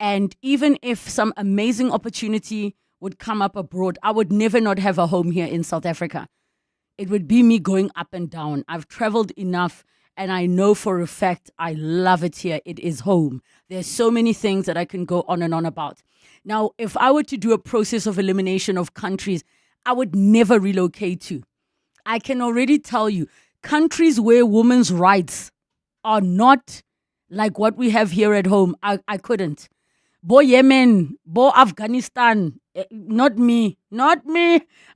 And even if some amazing opportunity would come up abroad, I would never not have a home here in South Africa. It would be me going up and down. I've traveled enough, and I know for a fact I love it here. It is home. There's so many things that I can go on and on about. Now, if I were to do a process of elimination of countries, I would never relocate to. I can already tell you, countries where women's rights are not like what we have here at home, I couldn't. Bo Yemen, bo Afghanistan, not me.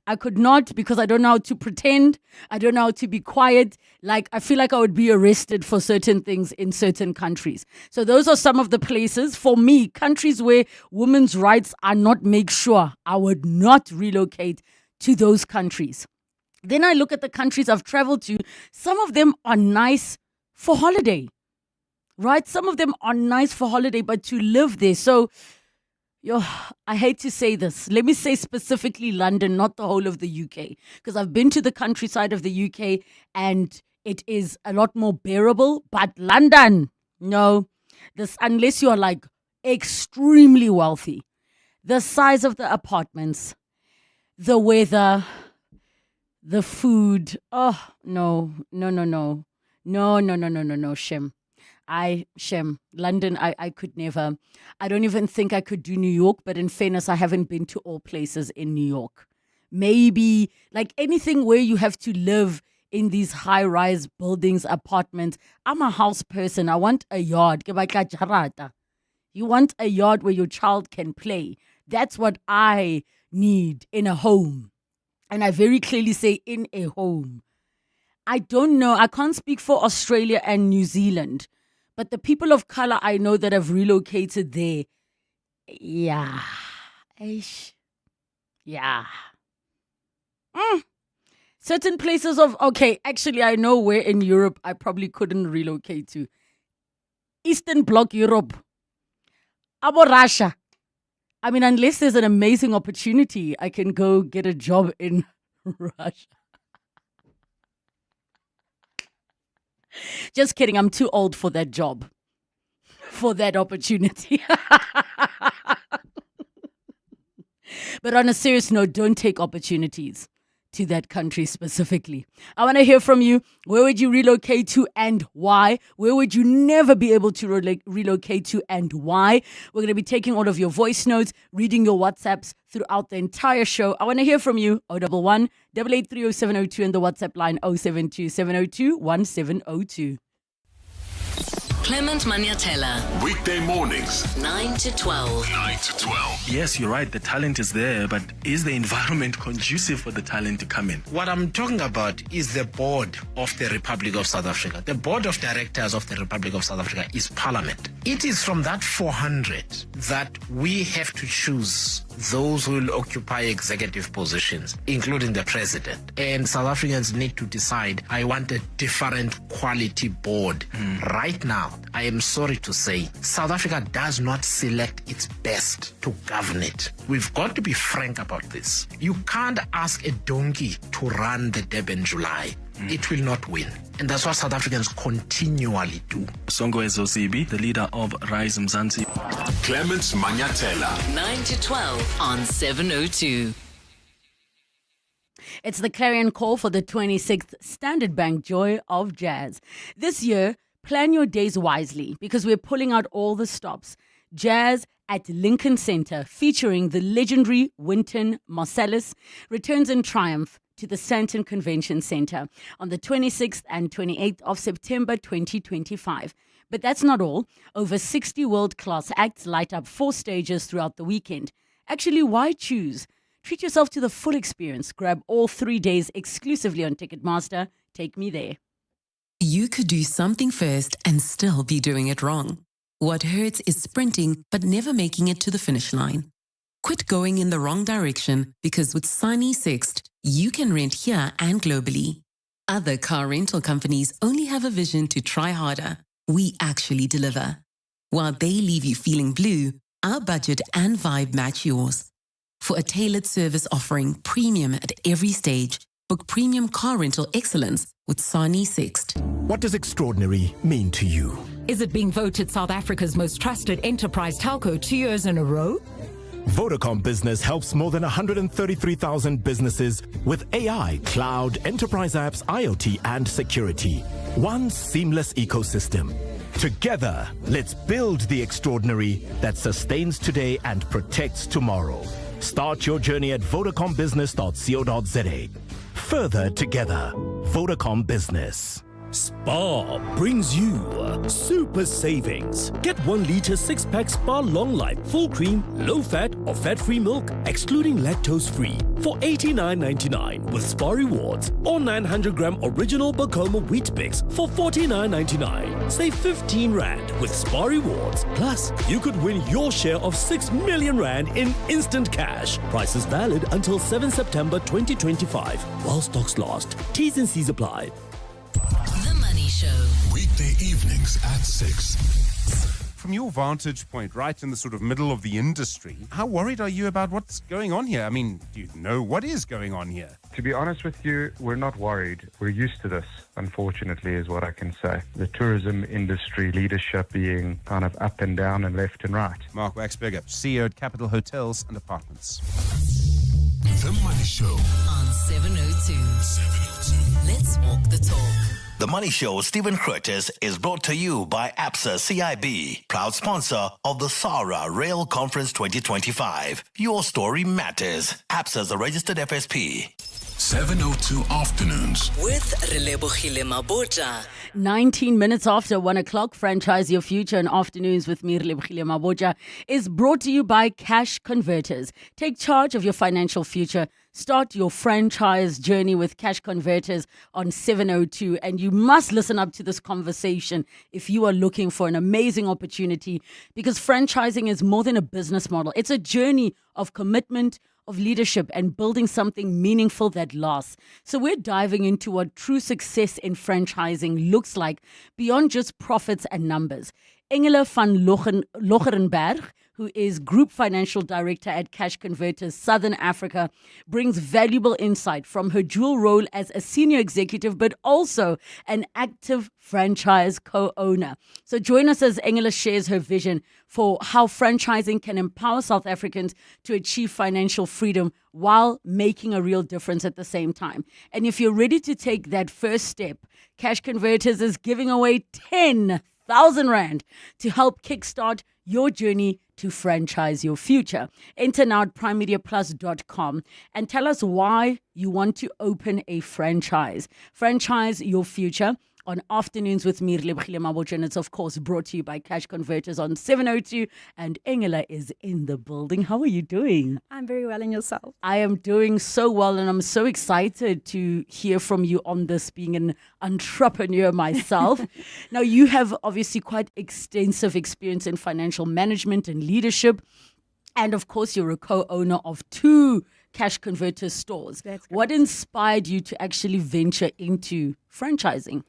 I could not, because I don't know how to pretend. I don't know how to be quiet. Like, I feel like I would be arrested for certain things in certain countries. So those are some of the places, for me, countries where women's rights are not made sure. I would not relocate to those countries. Then I look at the countries I've traveled to. Some of them are nice for holiday, right? Some of them are nice for holiday, but to live there. So, I hate to say this. Let me say specifically London, not the whole of the UK, because I've been to the countryside of the UK and it is a lot more bearable. But London, no, unless you are like extremely wealthy, the size of the apartments, the weather, the food. Oh, no, Shem. London, I could never. I don't even think I could do New York, but in fairness, I haven't been to all places in New York. Maybe like anything where you have to live in these high-rise buildings, apartments. I'm a house person. I want a yard. You want a yard where your child can play. That's what I need in a home. And I very clearly say in a home. I don't know. I can't speak for Australia and New Zealand. But the people of color I know that have relocated there, yeah. Certain places actually I know where in Europe I probably couldn't relocate to. Eastern Bloc Europe. Abo Russia. I mean, unless there's an amazing opportunity, I can go get a job in Russia. Just kidding. I'm too old for that job, for that opportunity. But on a serious note, don't take opportunities to that country specifically. I want to hear from you. Where would you relocate to and why? Where would you never be able to relocate to and why? We're going to be taking all of your voice notes, reading your WhatsApps throughout the entire show. I want to hear from you. 011 883 0702 and the WhatsApp line 072 702 1702. Clement Maniatella. Weekday mornings, 9 to 12. 9 to 12. Yes, you're right. The talent is there, but is the environment conducive for the talent to come in? What I'm talking about is the board of the Republic of South Africa. The board of directors of the Republic of South Africa is Parliament. It is from that 400 that we have to choose those who will occupy executive positions, including the president. And South Africans need to decide, I want a different quality board. Right now, I am sorry to say, South Africa does not select its best to govern it. We've got to be frank about this. You can't ask a donkey to run the Durban July. It will not win. And that's what South Africans continually do. Songo Ezosibi, the leader of Rise Mzansi. Clement Maniatella. 9 to 12 on 702. It's the clarion call for the 26th Standard Bank Joy of Jazz. This year, plan your days wisely because we're pulling out all the stops. Jazz at Lincoln Center, featuring the legendary Wynton Marsalis, returns in triumph to the Sandton Convention Center on the 26th and 28th of September 2025. But that's not all. Over 60 world-class acts light up 4 stages throughout the weekend. Actually, why choose? Treat yourself to the full experience. Grab all 3 days exclusively on Ticketmaster. Take me there. You could do something first and still be doing it wrong. What hurts is sprinting but never making it to the finish line. Quit going in the wrong direction because with Sunny Sixt, you can rent here and globally. Other car rental companies only have a vision to try harder. We actually deliver. While they leave you feeling blue, our budget and vibe match yours. For a tailored service offering premium at every stage, book premium car rental excellence with Sani Sixt. What does extraordinary mean to you? Is it being voted South Africa's most trusted enterprise telco 2 years in a row? Vodacom Business helps more than 133,000 businesses with AI, cloud, enterprise apps, IoT, and security. One seamless ecosystem. Together, let's build the extraordinary that sustains today and protects tomorrow. Start your journey at vodacombusiness.co.za. Further together, Vodacom Business. Spar brings you super savings. Get 1 liter 6-pack Spar Long Life, full cream, low fat or fat-free milk, excluding lactose free, for $89.99 with Spar Rewards, or 900 gram original Bacoma Wheat Bix for $49.99. Save 15 Rand with Spar Rewards. Plus, you could win your share of 6 million Rand in instant cash. Prices valid until 7 September 2025 while stocks last. T's and C's apply. The Money Show. Weekday evenings at 6. From your vantage point, right in the sort of middle of the industry, how worried are you about what's going on here? I mean, do you know what is going on here? To be honest with you, we're not worried. We're used to this, unfortunately, is what I can say. The tourism industry leadership being kind of up and down and left and right. Mark Waxberger, CEO at Capital Hotels and Apartments. The Money Show. On 702. Let's walk the talk. The Money Show, Stephen Curtis, is brought to you by APSA CIB, proud sponsor of the SARA Rail Conference 2025. Your story matters. APSA is a registered FSP. 702 afternoons. With Relebogile Mabotja. 19 minutes after 1 o'clock, Franchise Your Future in Afternoons with me, Relebogile Mabotja, is brought to you by Cash Converters. Take charge of your financial future. Start your franchise journey with Cash Converters on 702. And you must listen up to this conversation if you are looking for an amazing opportunity, because franchising is more than a business model. It's a journey of commitment, of leadership, and building something meaningful that lasts. So we're diving into what true success in franchising looks like beyond just profits and numbers. Engela van Logerenberg, who is Group Financial Director at Cash Converters Southern Africa, brings valuable insight from her dual role as a senior executive, but also an active franchise co-owner. So join us as Engela shares her vision for how franchising can empower South Africans to achieve financial freedom while making a real difference at the same time. And if you're ready to take that first step, Cash Converters is giving away 10,000 Rand to help kickstart your journey to franchise your future. Enter now at primemediaplus.com and tell us why you want to open a franchise. Franchise your future on Afternoons with me, Relebogile Mabotja, and it's of course brought to you by Cash Converters on 702, and Engela is in the building. How are you doing? I'm very well, and yourself? I am doing so well, and I'm so excited to hear from you on this, being an entrepreneur myself. Now, you have obviously quite extensive experience in financial management and leadership, and of course you're a co-owner of 2 Cash Converters stores. What inspired you to actually venture into franchising?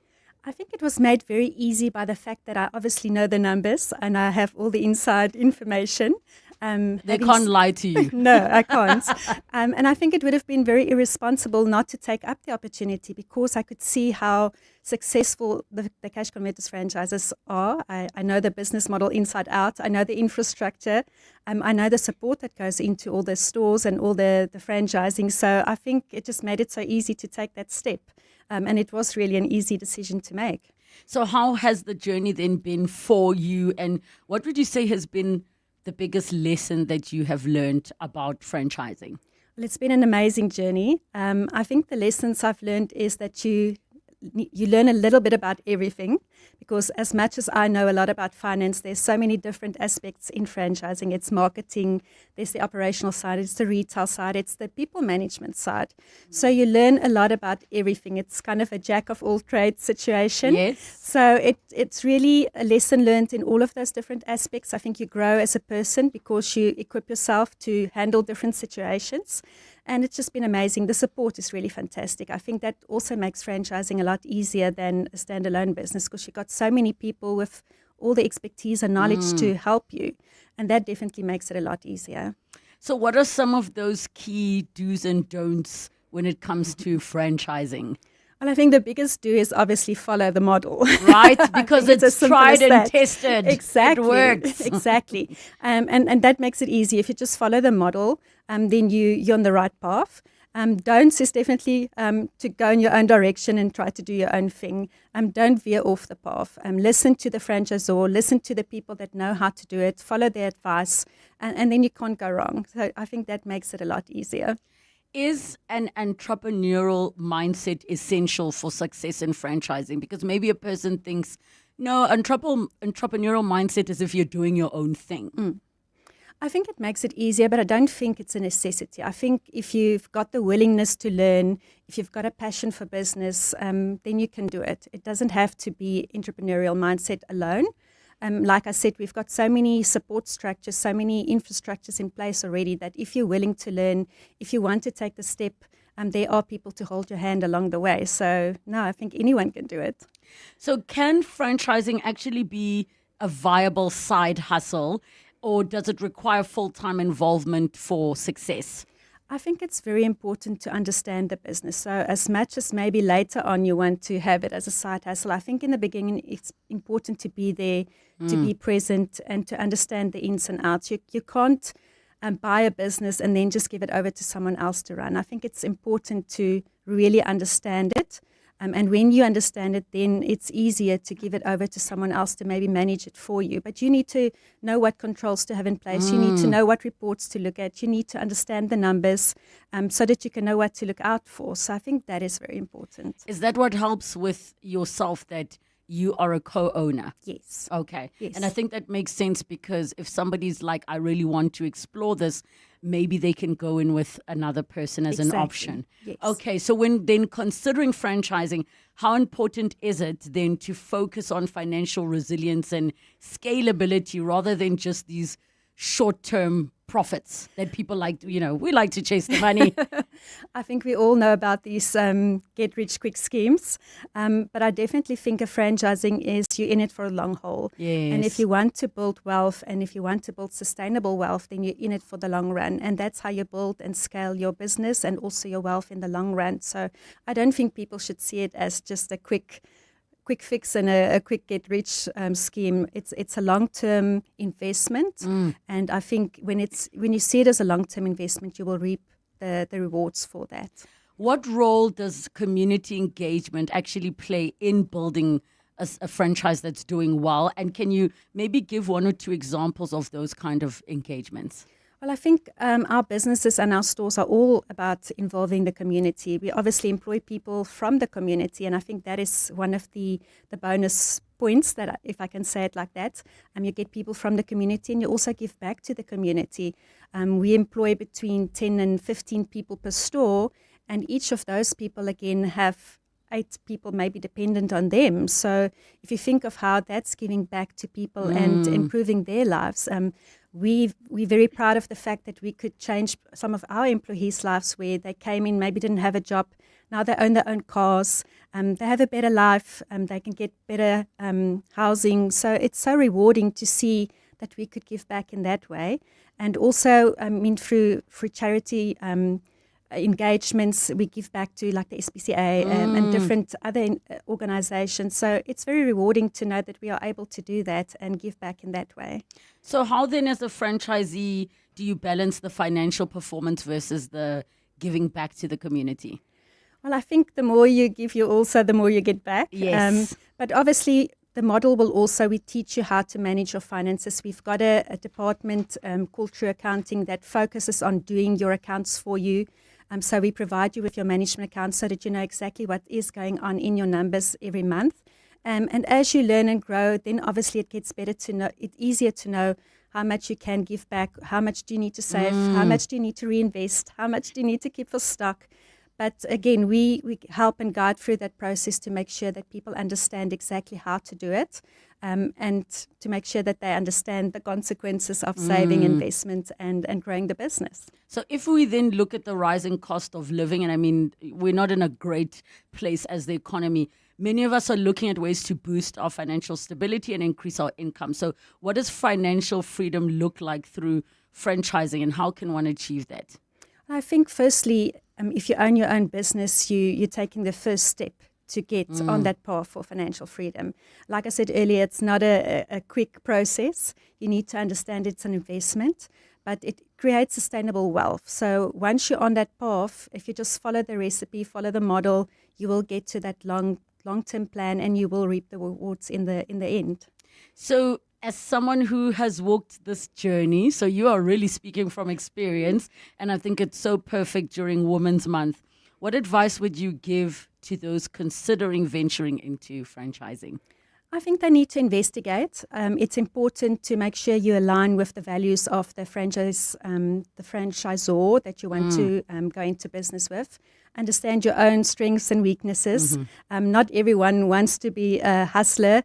I think it was made very easy by the fact that I obviously know the numbers and I have all the inside information. They can't lie to you. No, I can't. And I think it would have been very irresponsible not to take up the opportunity, because I could see how successful the Cash Converters franchises are. I know the business model inside out. I know the infrastructure. I know the support that goes into all the stores and all the franchising. So I think it just made it so easy to take that step. And it was really an easy decision to make. So how has the journey then been for you? And what would you say has been the biggest lesson that you have learned about franchising? Well, it's been an amazing journey. I think the lessons I've learned is that you learn a little bit about everything, because as much as I know a lot about finance, there's so many different aspects in franchising. It's marketing, there's the operational side, it's the retail side, it's the people management side. So you learn a lot about everything. It's kind of a jack of all trades situation. Yes. So it's really a lesson learned in all of those different aspects. I think you grow as a person because you equip yourself to handle different situations. And it's just been amazing. The support is really fantastic. I think that also makes franchising a lot easier than a standalone business, because you've got so many people with all the expertise and knowledge to help you. And that definitely makes it a lot easier. So what are some of those key do's and don'ts when it comes to franchising? Well, I think the biggest do is obviously follow the model. Right, because it's as it's simple tried as and that. tested. Exactly. It works. Exactly. And that makes it easy. If you just follow the model, then you're on the right path. Don'ts is definitely to go in your own direction and try to do your own thing. Don't veer off the path. Listen to the franchisor, listen to the people that know how to do it, follow their advice, and then you can't go wrong. So I think that makes it a lot easier. Is an entrepreneurial mindset essential for success in franchising? Because maybe a person thinks, no, entrepreneurial mindset is if you're doing your own thing. I think it makes it easier, but I don't think it's a necessity. I think if you've got the willingness to learn, if you've got a passion for business, then you can do it. It doesn't have to be entrepreneurial mindset alone. Like I said, we've got so many support structures, so many infrastructures in place already that if you're willing to learn, if you want to take the step, there are people to hold your hand along the way. So, no, I think anyone can do it. So can franchising actually be a viable side hustle, or does it require full-time involvement for success? I think it's very important to understand the business. So as much as maybe later on you want to have it as a side hustle, I think in the beginning it's important to be there, to be present, and to understand the ins and outs. You can't buy a business and then just give it over to someone else to run. I think it's important to really understand it. And when you understand it, then it's easier to give it over to someone else to maybe manage it for you. But you need to know what controls to have in place. You need to know what reports to look at. You need to understand the numbers so that you can know what to look out for. So I think that is very important. Is that what helps with yourself, that you are a co-owner? Yes. Okay. Yes. And I think that makes sense, because if somebody's like, I really want to explore this, maybe they can go in with another person as an option. Yes. Okay, so when then considering franchising, how important is it then to focus on financial resilience and scalability rather than just these short-term profits that people like, we like to chase the money. I think we all know about these get-rich-quick schemes, but I definitely think a franchising is you're in it for a long haul. Yes. And if you want to build wealth and if you want to build sustainable wealth, then you're in it for the long run. And that's how you build and scale your business and also your wealth in the long run. So I don't think people should see it as just a quick fix and a quick get-rich scheme. It's a long-term investment, and I think when you see it as a long-term investment, you will reap the rewards for that. What role does community engagement actually play in building a franchise that's doing well? And can you maybe give one or two examples of those kind of engagements? Well, I think our businesses and our stores are all about involving the community. We obviously employ people from the community, and I think that is one of the bonus points that, if I can say it like that, you get people from the community and you also give back to the community. We employ between 10 and 15 people per store, and each of those people, again, have 8 people maybe dependent on them. So if you think of how that's giving back to people and improving their lives, we're very proud of the fact that we could change some of our employees' lives where they came in, maybe didn't have a job. Now they own their own cars. They have a better life. They can get better housing. So it's so rewarding to see that we could give back in that way. And also, through charity engagements, we give back to like the SPCA and different other organizations. So it's very rewarding to know that we are able to do that and give back in that way. So how then, as a franchisee, do you balance the financial performance versus the giving back to the community? Well, I think the more you give, the more you get back. Yes. But obviously, the model will also, we teach you how to manage your finances. We've got a department called True Accounting that focuses on doing your accounts for you. So we provide you with your management account so that you know exactly what is going on in your numbers every month. And as you learn and grow, then obviously it gets better to know, it's easier to know how much you can give back, how much do you need to save, how much do you need to reinvest, how much do you need to keep for stock. But again, we help and guide through that process to make sure that people understand exactly how to do it, and to make sure that they understand the consequences of saving, investment, and growing the business. So if we then look at the rising cost of living, and we're not in a great place as the economy, many of us are looking at ways to boost our financial stability and increase our income. So what does financial freedom look like through franchising, and how can one achieve that? I think firstly, if you own your own business, you're taking the first step to get on that path for financial freedom. Like I said earlier, it's not a quick process. You need to understand it's an investment, but it creates sustainable wealth. So once you're on that path, if you just follow the recipe, follow the model, you will get to that long-term plan, and you will reap the rewards in the end. So as someone who has walked this journey, so you are really speaking from experience, and I think it's so perfect during Women's Month. What advice would you give to those considering venturing into franchising? I think they need to investigate. It's important to make sure you align with the values of the franchisor that you want to go into business with. Understand your own strengths and weaknesses. Not everyone wants to be a hustler.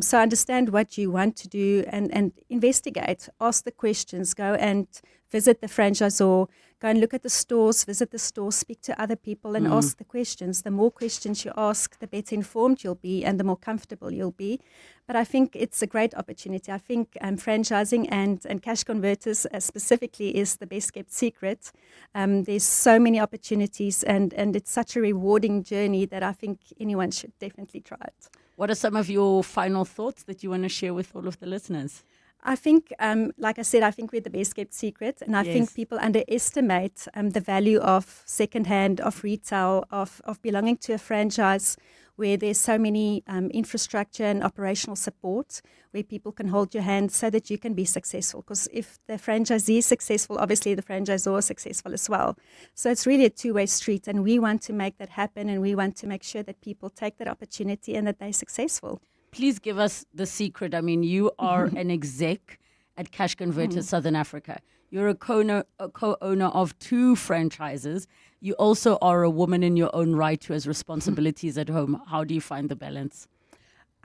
So understand what you want to do and investigate. Ask the questions. Go and visit the franchisor. Go and look at the stores, visit the stores, speak to other people and ask the questions. The more questions you ask, the better informed you'll be and the more comfortable you'll be. But I think it's a great opportunity. I think franchising and cash converters specifically is the best kept secret. There's so many opportunities and it's such a rewarding journey that I think anyone should definitely try it. What are some of your final thoughts that you want to share with all of the listeners? I think, like I said, I think we're the best kept secret. And I think people underestimate the value of secondhand, of retail, of belonging to a franchise where there's so many infrastructure and operational support where people can hold your hand so that you can be successful. Because if the franchisee is successful, obviously the franchisor is successful as well. So it's really a two-way street. And we want to make that happen. And we want to make sure that people take that opportunity and that they're successful. Please give us the secret. I mean, you are an exec at Cash Converters Southern Africa. You're a co-owner of 2 franchises. You also are a woman in your own right who has responsibilities at home. How do you find the balance?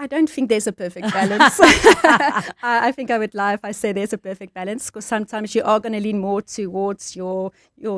I don't think there's a perfect balance. I think I would lie if I say there's a perfect balance, because sometimes you are going to lean more towards your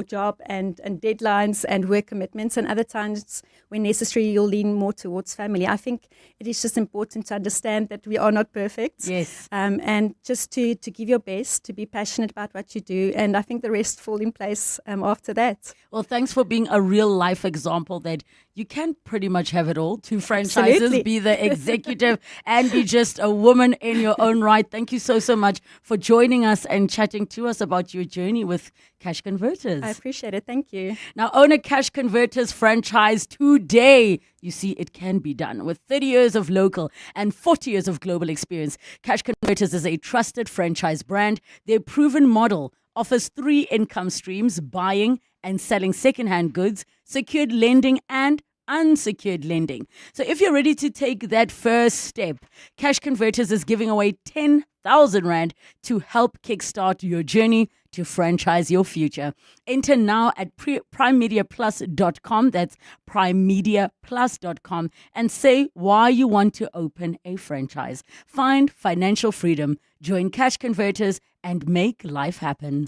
job and deadlines and work commitments, and other times when necessary you'll lean more towards family. I think it is just important to understand that we are not perfect. Yes. And just to give your best, to be passionate about what you do, and I think the rest fall in place after that. Well, thanks for being a real life example that you can pretty much have it all. 2 franchises, Absolutely. Be the executive and be just a woman in your own right. Thank you so much for joining us and chatting to us about your journey with Cash Converters. I appreciate it. Thank you. Now, own a Cash Converters franchise today. You see, it can be done. With 30 years of local and 40 years of global experience, Cash Converters is a trusted franchise brand. Their proven model offers 3 income streams: buying and selling secondhand goods, secured lending, and unsecured lending. So if you're ready to take that first step, Cash Converters is giving away 10,000 Rand to help kickstart your journey to franchise your future. Enter now at primemediaplus.com. That's primemediaplus.com, and say why you want to open a franchise. Find financial freedom. Join Cash Converters and make life happen.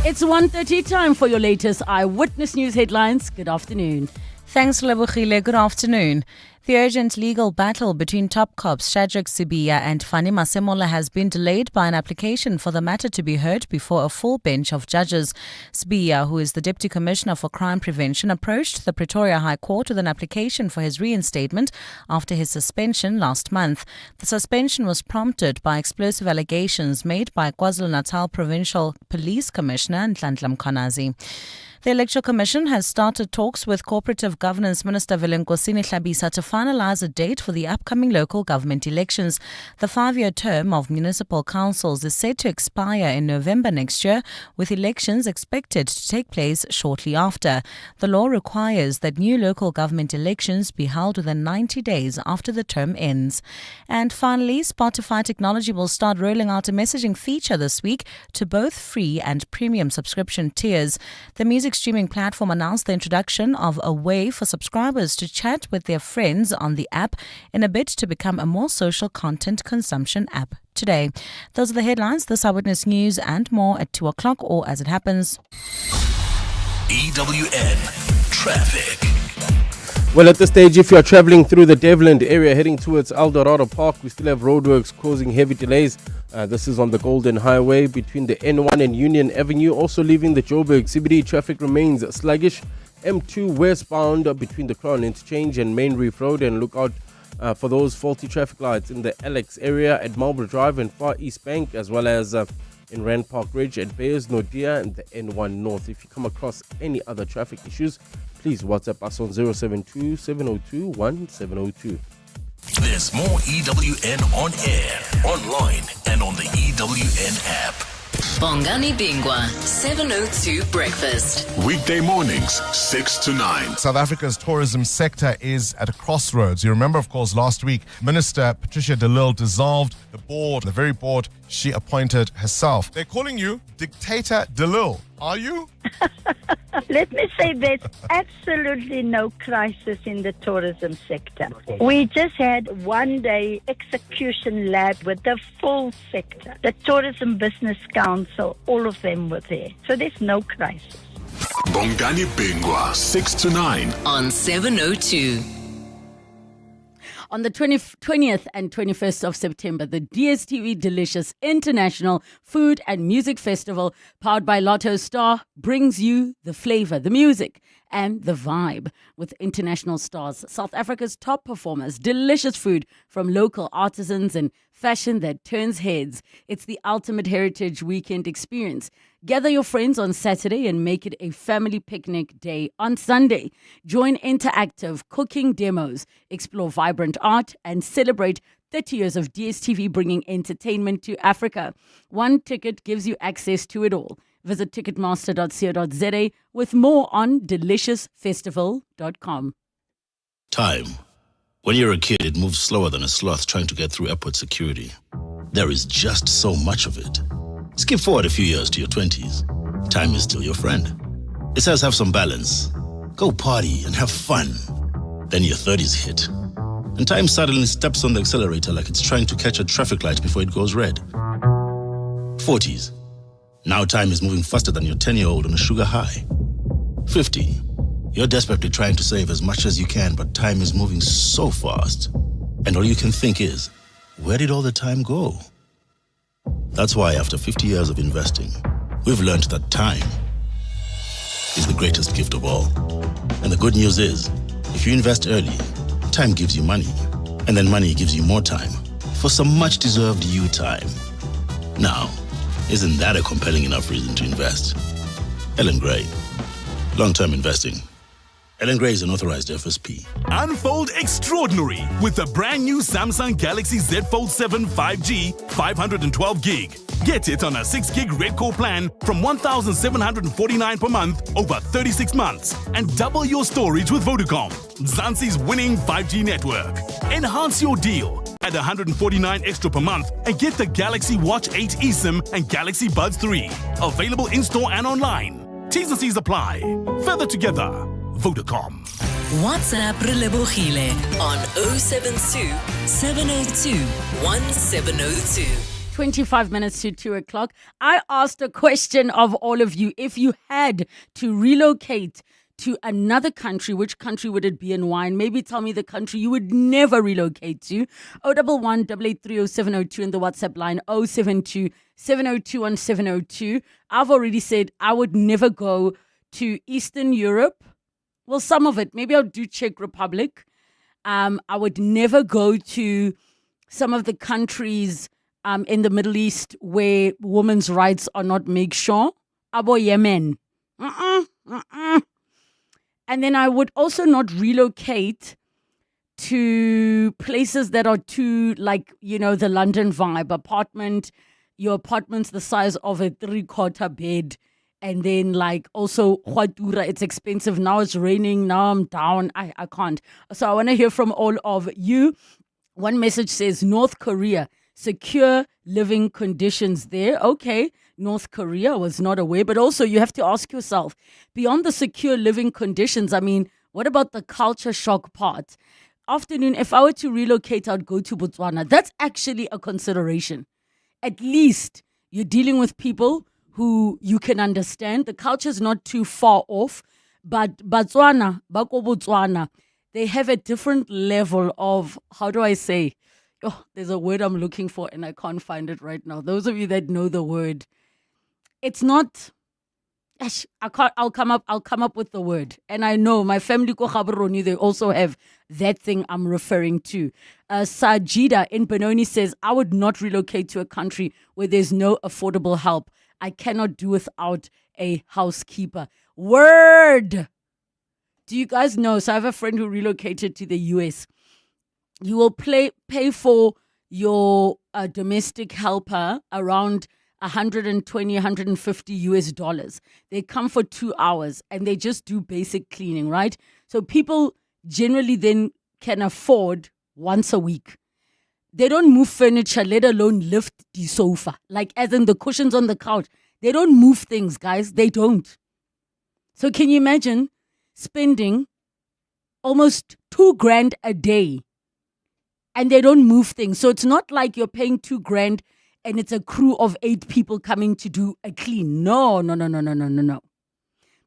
It's 1:30 time for your latest Eyewitness News headlines. Good afternoon. Thanks, Relebogile. Good afternoon. The urgent legal battle between top cops Shadrack Sibiya and Fani Masemola has been delayed by an application for the matter to be heard before a full bench of judges. Sibiya, who is the Deputy Commissioner for Crime Prevention, approached the Pretoria High Court with an application for his reinstatement after his suspension last month. The suspension was prompted by explosive allegations made by KwaZulu-Natal Provincial Police Commissioner Nhlanhla Mkhwanazi. The Electoral Commission has started talks with Cooperative Governance Minister Nkosini Hlabisa to finalize a date for the upcoming local government elections. The 5-year term of municipal councils is set to expire in November next year, with elections expected to take place shortly after. The law requires that new local government elections be held within 90 days after the term ends. And finally, Spotify technology will start rolling out a messaging feature this week to both free and premium subscription tiers. The music streaming platform announced the introduction of a way for subscribers to chat with their friends on the app in a bid to become a more social content consumption app today. Those are the headlines. This Eyewitness News and more at 2 o'clock or as it happens. EWN Traffic. Well, at this stage, if you are traveling through the Devland area heading towards Eldorado Park, we still have roadworks causing heavy delays. This is on the Golden Highway between the N1 and Union Avenue. Also leaving the Joburg CBD, traffic remains sluggish. M2 westbound between the Crown Interchange and Main Reef Road, and look out for those faulty traffic lights in the Alex area at Marlborough Drive and Far East Bank, as well as in Rand Park Ridge at Bayers, Nodia and the N1 North. If you come across any other traffic issues, please WhatsApp us on 072 702 1702. There's more EWN on air, online, and on the EWN app. Bongani Bingwa, 702 Breakfast. Weekday mornings, 6 to 9. South Africa's tourism sector is at a crossroads. You remember, of course, last week, Minister Patricia de Lille dissolved the board, the very board she appointed herself. They're calling you Dictator de Lille. Are you? Let me say there's absolutely no crisis in the tourism sector. We just had one-day execution lab with the full sector. The Tourism Business Council, all of them were there. So there's no crisis. Bongani Bingwa, 6 to 9. On 702. On the 20th and 21st of September, the DSTV Delicious International Food and Music Festival, powered by Lotto Star, brings you the flavor, the music, and the vibe with international stars, South Africa's top performers, delicious food from local artisans, and fashion that turns heads. It's the ultimate heritage weekend experience. Gather your friends on Saturday and make it a family picnic day on Sunday. Join interactive cooking demos, explore vibrant art, and celebrate 30 years of DSTV bringing entertainment to Africa. One ticket gives you access to it all. Visit ticketmaster.co.za with more on deliciousfestival.com. Time. When you're a kid, it moves slower than a sloth trying to get through airport security. There is just so much of it. Skip forward a few years to your 20s. Time is still your friend. It says have some balance. Go party and have fun. Then your 30s hit. And time suddenly steps on the accelerator like it's trying to catch a traffic light before it goes red. 40s. Now time is moving faster than your 10-year-old on a sugar high. 50. You're desperately trying to save as much as you can, but time is moving so fast. And all you can think is, where did all the time go? That's why after 50 years of investing, we've learned that time is the greatest gift of all. And the good news is, if you invest early, time gives you money. And then money gives you more time for some much-deserved you time. Now, isn't that a compelling enough reason to invest? Ellen Gray. Long-term investing. Ellen Gray is an authorized FSP. Unfold extraordinary with the brand new Samsung Galaxy Z Fold 7 5G 512 gig. Get it on a 6 gig Red Core plan from 1,749 per month over 36 months and double your storage with Vodacom, Mzansi's winning 5G network. Enhance your deal. Add 149 extra per month and get the Galaxy Watch 8 eSIM and Galaxy Buds 3. Available in-store and online. T's and C's apply. Further together. Vodacom. WhatsApp Relebogile on 072 702 1702. 25 minutes to 2 o'clock. I asked a question of all of you. If you had to relocate to another country, which country would it be and why? And maybe tell me the country you would never relocate to. 011 883 0702 in the WhatsApp line 072 702 1702. I've already said I would never go to Eastern Europe. Well, some of it. Maybe I'll do Czech Republic. I would never go to some of the countries in the Middle East where women's rights are not made sure. Abo Yemen. And then I would also not relocate to places that are too, like, you know, the London vibe. Your apartment's the size of a 3/4 bed. And then, like, also, it's expensive. Now it's raining. Now I'm down. I can't. So I want to hear from all of you. One message says, North Korea, secure living conditions there. Okay, North Korea, was not aware. But also, you have to ask yourself, beyond the secure living conditions, I mean, what about the culture shock part? Afternoon, if I were to relocate, I'd go to Botswana. That's actually a consideration. At least you're dealing with people who you can understand. The culture is not too far off, but Botswana, Bako Botswana, they have a different level of, how do I say? Oh, there's a word I'm looking for and I can't find it right now. Those of you that know the word, it's not I'll come up with the word. And I know my family ko Gaborone, they also have that thing I'm referring to. Sajida in Benoni says, I would not relocate to a country where there's no affordable help. I cannot do without a housekeeper. Word! Do you guys know? So I have a friend who relocated to the US. You will pay for your domestic helper around 120, 150 US dollars. They come for 2 hours and they just do basic cleaning, right? So people generally then can afford once a week. They don't move furniture, let alone lift the sofa. Like as in the cushions on the couch. They don't move things, guys. They don't. So can you imagine spending almost $2,000 a day and they don't move things? So it's not like you're paying $2,000 and it's a crew of 8 people coming to do a clean. No.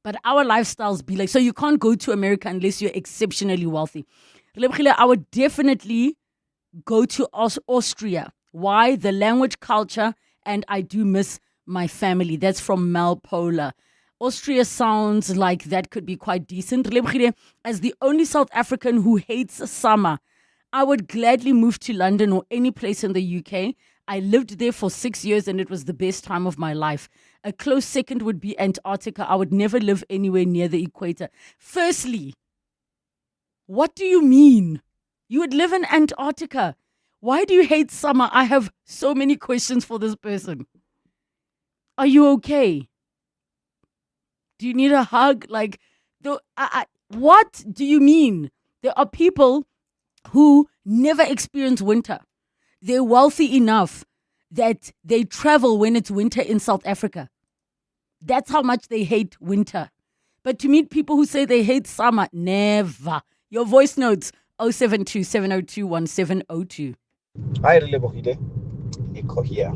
But our lifestyles be like, so you can't go to America unless you're exceptionally wealthy. Relebogile, I would definitely go to Austria. Why? The language, culture, and I do miss my family. That's from Mel Pola. Austria sounds like that could be quite decent. Relebogile, as the only South African who hates summer, I would gladly move to London or any place in the UK. I lived there for 6 years and it was the best time of my life. A close second would be Antarctica. I would never live anywhere near the equator. Firstly, what do you mean? You would live in Antarctica. Why do you hate summer? I have so many questions for this person. Are you okay? Do you need a hug? Like, what do you mean? There are people who never experience winter. They're wealthy enough that they travel when it's winter in South Africa. That's how much they hate winter. But to meet people who say they hate summer, never. Your voice notes, 072-702-1702. Hi, Relebogile. Nico here.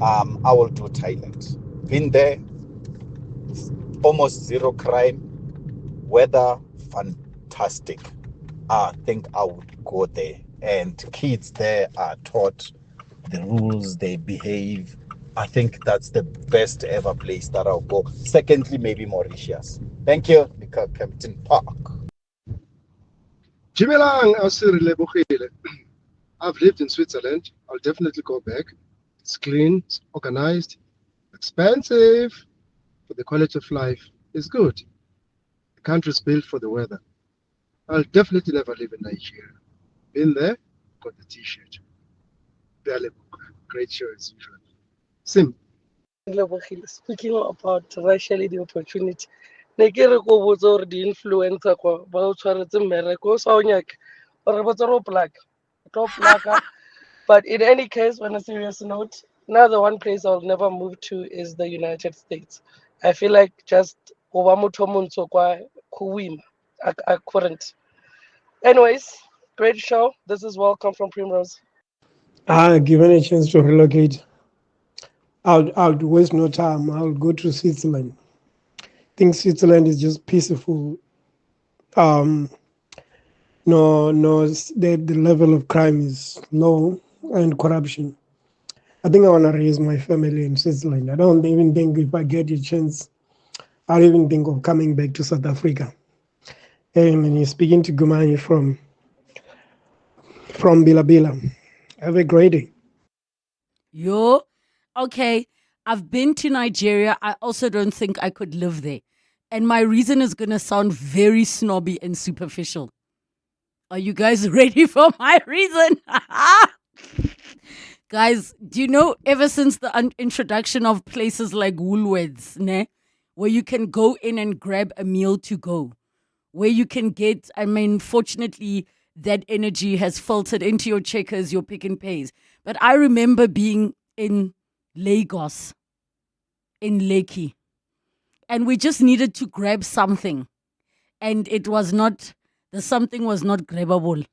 I will do Thailand. Been there. Almost zero crime. Weather, fantastic. I think I would go there. And kids there are taught the rules, they behave. I think that's the best ever place that I'll go. Secondly, maybe Mauritius. Thank you, Captain Park. Jimelang, Relebogile. I've lived in Switzerland. I'll definitely go back. It's clean, it's organized, expensive, but the quality of life is good. The country's built for the weather. I'll definitely never live in Nigeria. Been there, got the t-shirt. Great show as usual. Sim. Speaking about racially the opportunity, ne ke re go botsa gore di influencer kwa ba o tshwaretse mmereko sa o nyaka or ba tsaro plug top plug. But in any case, on a serious note, now the one place I'll never move to is the United States. I feel like just I couldn't. Anyways, great show. This is Welcome from Primrose. Given a chance to relocate, I'll waste no time. I'll go to Switzerland. I think Switzerland is just peaceful. The level of crime is low and corruption. I think I want to raise my family in Switzerland. I don't even think if I get a chance, I'll even think of coming back to South Africa. And you're speaking to Gumani from Bila. Have a great day. Yo, okay. I've been to Nigeria. I also don't think I could live there. And my reason is going to sound very snobby and superficial. Are you guys ready for my reason? Guys, do you know, ever since the introduction of places like Woolworths, where you can go in and grab a meal to go, where you can get, fortunately, that energy has filtered into your Checkers, your Pick and Pays. But I remember being in Lagos, in Lekki, and we just needed to grab something. And the something was not grabbable.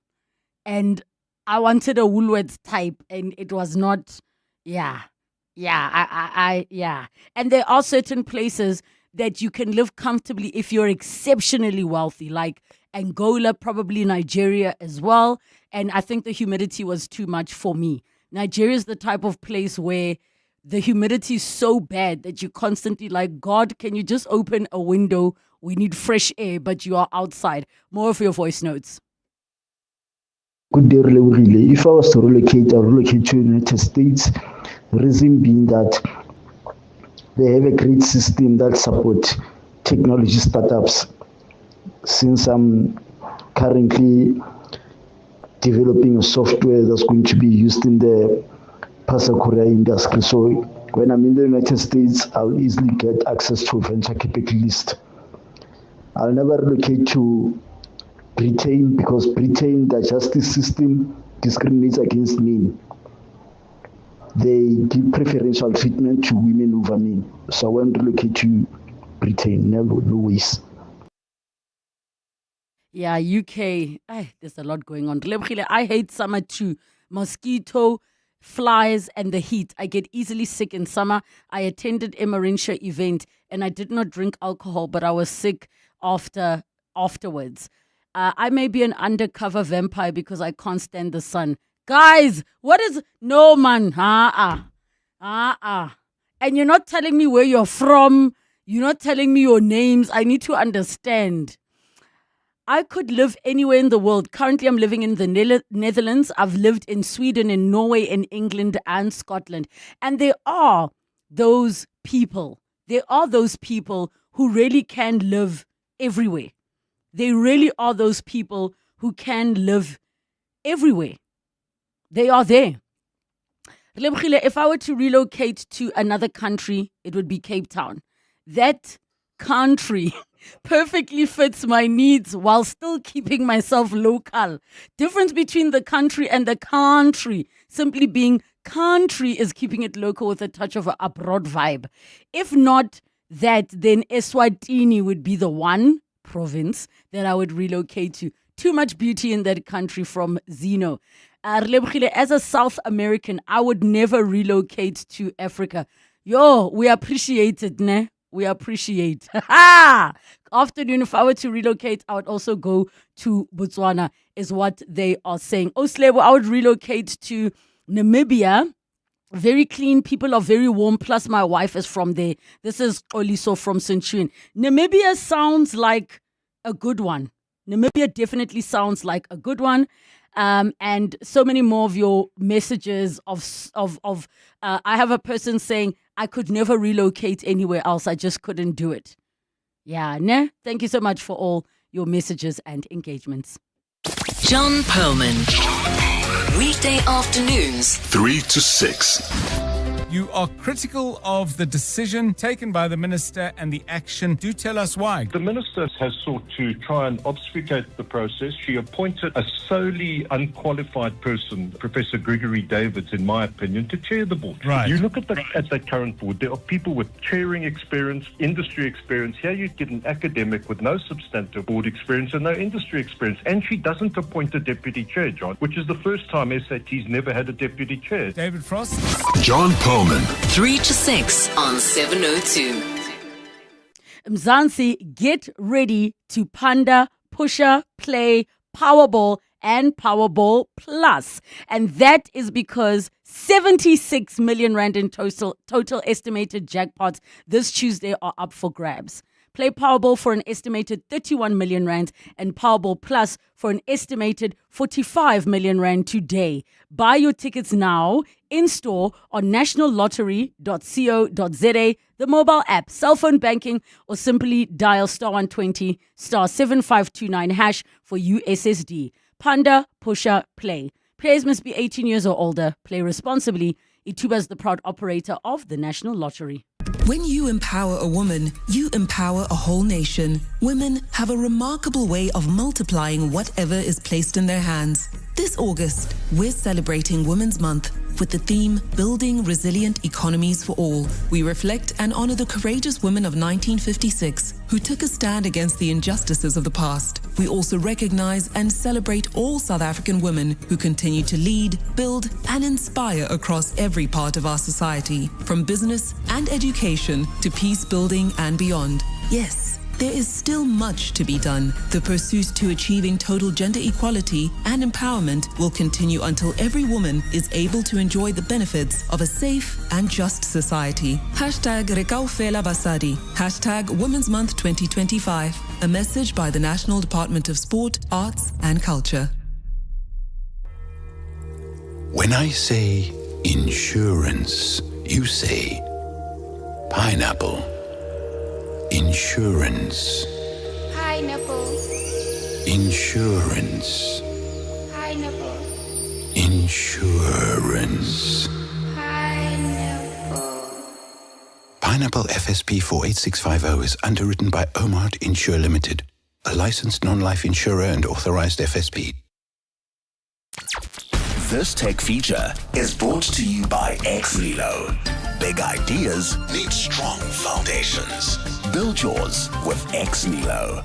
And I wanted a Woolworths type, and it was not, yeah. And there are certain places that you can live comfortably if you're exceptionally wealthy, like Angola, probably Nigeria as well. And I think the humidity was too much for me. Nigeria is the type of place where the humidity is so bad that you're constantly like, God, can you just open a window? We need fresh air, but you are outside. More of your voice notes. Good day, Relebogile. If I was to relocate, I'll relocate to the United States. The reason being that they have a great system that supports technology startups. Since I'm currently developing a software that's going to be used in the parcel courier industry. So when I'm in the United States, I'll easily get access to a venture capitalist. I'll never relocate to Britain because Britain, the justice system discriminates against men. They give preferential treatment to women over men. So I won't relocate to Britain, no ways. Yeah, UK. There's a lot going on. Relebogile, I hate summer too. Mosquito, flies, and the heat. I get easily sick in summer. I attended a Marintia event and I did not drink alcohol, but I was sick afterwards. I may be an undercover vampire because I can't stand the sun. Guys, what is... No, man. And you're not telling me where you're from. You're not telling me your names. I need to understand. I could live anywhere in the world. Currently, I'm living in the Netherlands. I've lived in Sweden, in Norway, in England, and Scotland. And there are those people. There are those people who really can live everywhere. They really are those people who can live everywhere. They are there. Relebogile, if I were to relocate to another country, it would be Cape Town. That country perfectly fits my needs while still keeping myself local. Difference between the country and the country simply being country is keeping it local with a touch of an abroad vibe. If not that, then Eswatini would be the one province that I would relocate to. Too much beauty in that country from Zeno. Relebogile, as a South American, I would never relocate to Africa. Yo, we appreciate it, ne? We appreciate. Afternoon, if I were to relocate, I would also go to Botswana, is what they are saying. Oslebo, I would relocate to Namibia. Very clean, people are very warm, plus my wife is from there. This is Oliso from Centurion. Namibia sounds like a good one. Namibia definitely sounds like a good one. And so many more of your messages I have a person saying, I could never relocate anywhere else. I just couldn't do it. Yeah, ne? Thank you so much for all your messages and engagements. John Perlman. Weekday afternoons, 3 to 6. You are critical of the decision taken by the minister and the action. Do tell us why. The minister has sought to try and obfuscate the process. She appointed a solely unqualified person, Professor Gregory Davids, in my opinion, to chair the board. Right. You look at the current board, there are people with chairing experience, industry experience. Here you get an academic with no substantive board experience and no industry experience. And she doesn't appoint a deputy chair, John, which is the first time SAT's never had a deputy chair. David Frost. John Perlman. 3 to 6 on 702. Mzansi, get ready to ponder, pusher, play, Powerball and Powerball Plus. And that is because 76 million rand in total estimated jackpots this Tuesday are up for grabs. Play Powerball for an estimated 31 million rand and Powerball Plus for an estimated 45 million rand today. Buy your tickets now in store on nationallottery.co.za, the mobile app, cell phone banking, or simply dial *120 *7529# for USSD. Panda, pusher, play. Players must be 18 years or older. Play responsibly. Ituba is the proud operator of the National Lottery. When you empower a woman, you empower a whole nation. Women have a remarkable way of multiplying whatever is placed in their hands. This August, we're celebrating Women's Month with the theme Building Resilient Economies for All. We reflect and honor the courageous women of 1956 who took a stand against the injustices of the past. We also recognize and celebrate all South African women who continue to lead, build, and inspire across every part of our society, from business and education to peace building and beyond. Yes, there is still much to be done. The pursuit to achieving total gender equality and empowerment will continue until every woman is able to enjoy the benefits of a safe and just society. #Rekaufela Basadi. #Women's Month 2025. A message by the National Department of Sport, Arts and Culture. When I say insurance, you say pineapple. Insurance. Pineapple. Insurance. Pineapple. Insurance. Pineapple. Pineapple FSP 48650 is underwritten by Omart Insure Limited, a licensed non-life insurer and authorized FSP. This tech feature is brought to you by Xlilo. Big ideas need strong foundations. Build yours with Xlilo.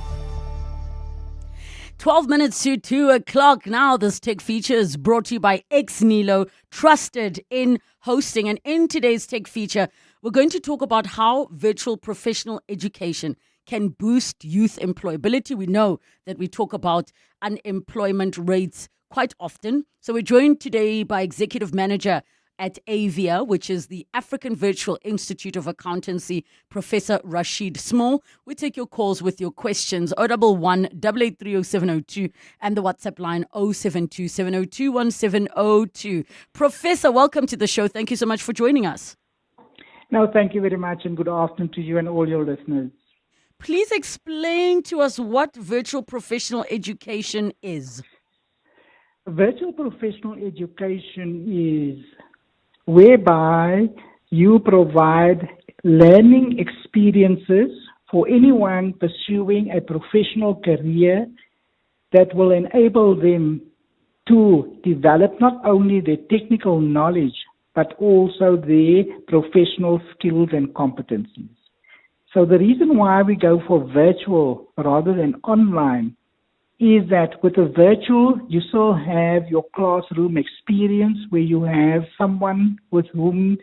12 minutes to 2 o'clock now. This tech feature is brought to you by Xnilo, trusted in hosting. And in today's tech feature, we're going to talk about how virtual professional education can boost youth employability. We know that we talk about unemployment rates quite often. So we're joined today by Executive Manager at AVIA, which is the African Virtual Institute of Accountancy, Professor Rashid Small. We take your calls with your questions, 011 883 0702 and the WhatsApp line 072 702 1702. Professor, welcome to the show. Thank you so much for joining us. No, thank you very much, and good afternoon to you and all your listeners. Please explain to us what virtual professional education is. Virtual professional education is whereby you provide learning experiences for anyone pursuing a professional career that will enable them to develop not only their technical knowledge, but also their professional skills and competencies. So the reason why we go for virtual rather than online is that with a virtual, you still have your classroom experience where you have someone with whom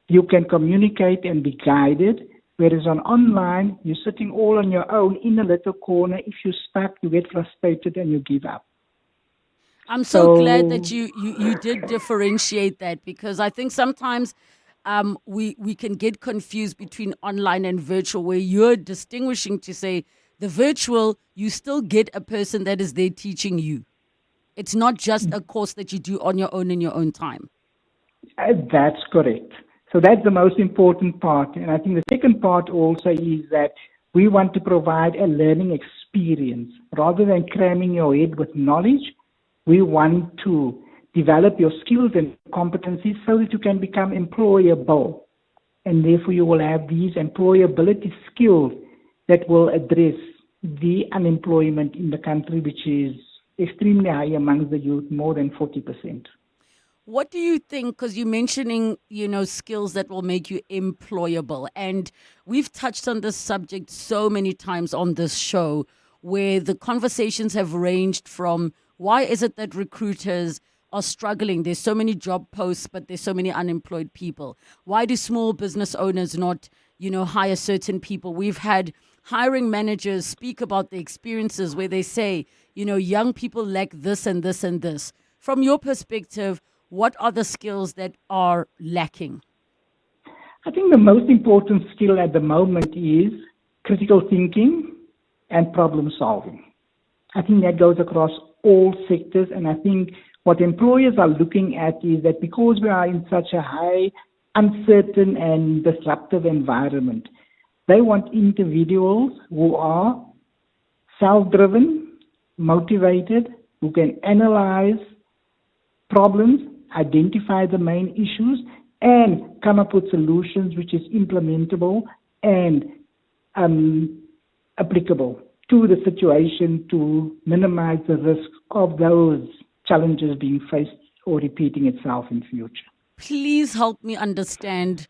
you can communicate and be guided, whereas on online, you're sitting all on your own in a little corner. If you're stuck, you get frustrated and you give up. I'm so glad that you did differentiate that, because I think sometimes we can get confused between online and virtual, where you're distinguishing to say, the virtual, you still get a person that is there teaching you. It's not just a course that you do on your own in your own time. That's correct. So that's the most important part. And I think the second part also is that we want to provide a learning experience. Rather than cramming your head with knowledge, we want to develop your skills and competencies so that you can become employable. And therefore you will have these employability skills that will address the unemployment in the country, which is extremely high amongst the youth, more than 40%. What do you think, because you're mentioning, skills that will make you employable, and we've touched on this subject so many times on this show, where the conversations have ranged from, why is it that recruiters are struggling? There's so many job posts, but there's so many unemployed people. Why do small business owners not, hire certain people? We've had hiring managers speak about the experiences where they say, young people lack this and this and this. From your perspective, what are the skills that are lacking? I think the most important skill at the moment is critical thinking and problem solving. I think that goes across all sectors, and I think what employers are looking at is that because we are in such a high, uncertain and disruptive environment, they want individuals who are self-driven, motivated, who can analyze problems, identify the main issues, and come up with solutions which is implementable and applicable to the situation to minimize the risk of those challenges being faced or repeating itself in future. Please help me understand,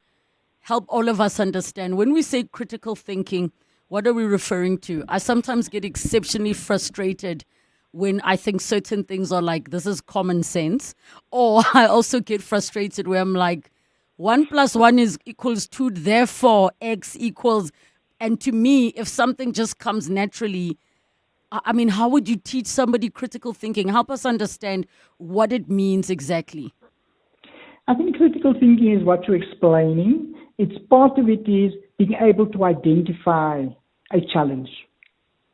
help all of us understand. When we say critical thinking, what are we referring to? I sometimes get exceptionally frustrated when I think certain things are like, this is common sense. Or I also get frustrated where I'm like, 1 + 1 equals 2, therefore X equals And to me, if something just comes naturally, I mean, how would you teach somebody critical thinking? Help us understand what it means exactly. I think critical thinking is what you're explaining. It's part of it is being able to identify a challenge,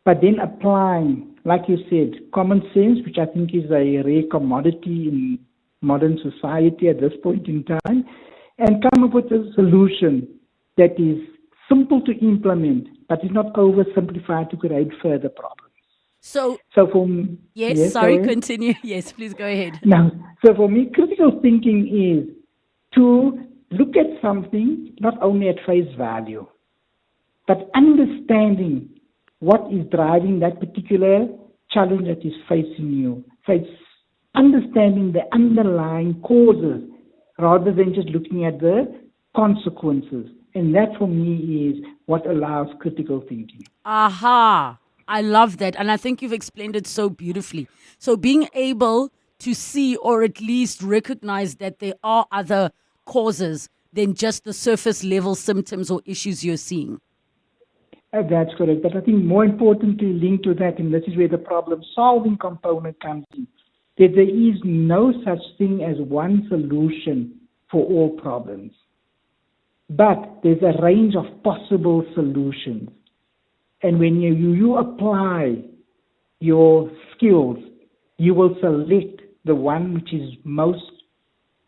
but then applying, like you said, common sense, which I think is a rare commodity in modern society at this point in time, and come up with a solution that is simple to implement, but is not oversimplified to create further problems. So for me, yes, sorry, continue. Yes, please go ahead. Now, so for me, critical thinking is to look at something not only at face value, but understanding what is driving that particular challenge that is facing you. So it's understanding the underlying causes rather than just looking at the consequences. And that for me is what allows critical thinking. Aha. I love that. And I think you've explained it so beautifully. So being able to see or at least recognize that there are other causes than just the surface level symptoms or issues you're seeing. That's correct. But I think more importantly linked to that, and this is where the problem solving component comes in, that there is no such thing as one solution for all problems. But there's a range of possible solutions. And when you apply your skills, you will select the one which is most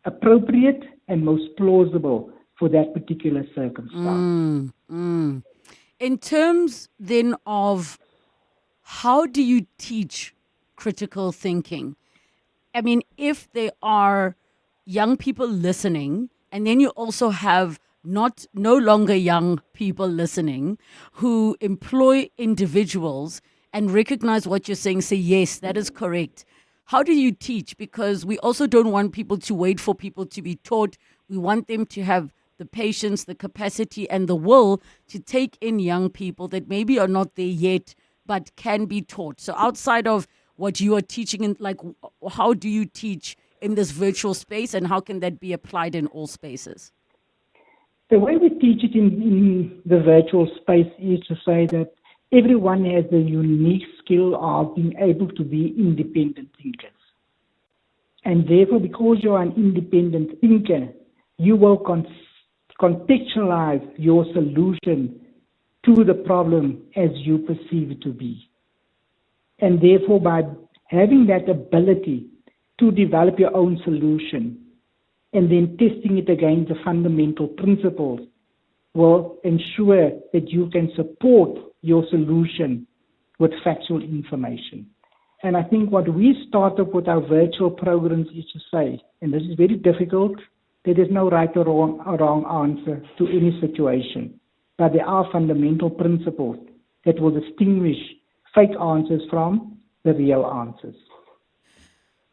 appropriate and most plausible for that particular circumstance. In terms then of how do you teach critical thinking? I mean, if there are young people listening, and then you also have no longer young people listening who employ individuals and recognize what you're saying, say, yes, that is correct. How do you teach? Because we also don't want people to wait for people to be taught. We want them to have the patience, the capacity, and the will to take in young people that maybe are not there yet, but can be taught. So outside of what you are teaching, in, like, how do you teach in this virtual space, and how can that be applied in all spaces? The way we teach it in the virtual space is to say that everyone has the unique skill of being able to be independent thinkers. And therefore, because you're an independent thinker, you will contextualize your solution to the problem as you perceive it to be. And therefore, by having that ability to develop your own solution, and then testing it against the fundamental principles will ensure that you can support your solution with factual information. And I think what we started with our virtual programs is to say, and this is very difficult, there is no right or wrong answer to any situation, but there are fundamental principles that will distinguish fake answers from the real answers.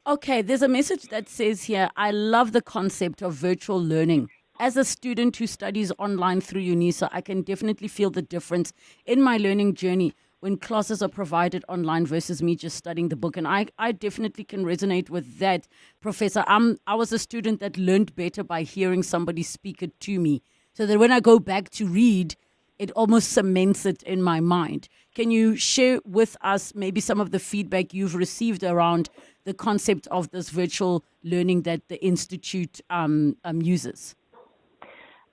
Okay, there's a message that says here, I love the concept of virtual learning. As a student who studies online through UNISA, I can definitely feel the difference in my learning journey when classes are provided online versus me just studying the book. And I definitely can resonate with that, Professor. I was a student that learned better by hearing somebody speak it to me, so that when I go back to read, it almost cements it in my mind. Can you share with us maybe some of the feedback you've received around the concept of this virtual learning that the Institute uses?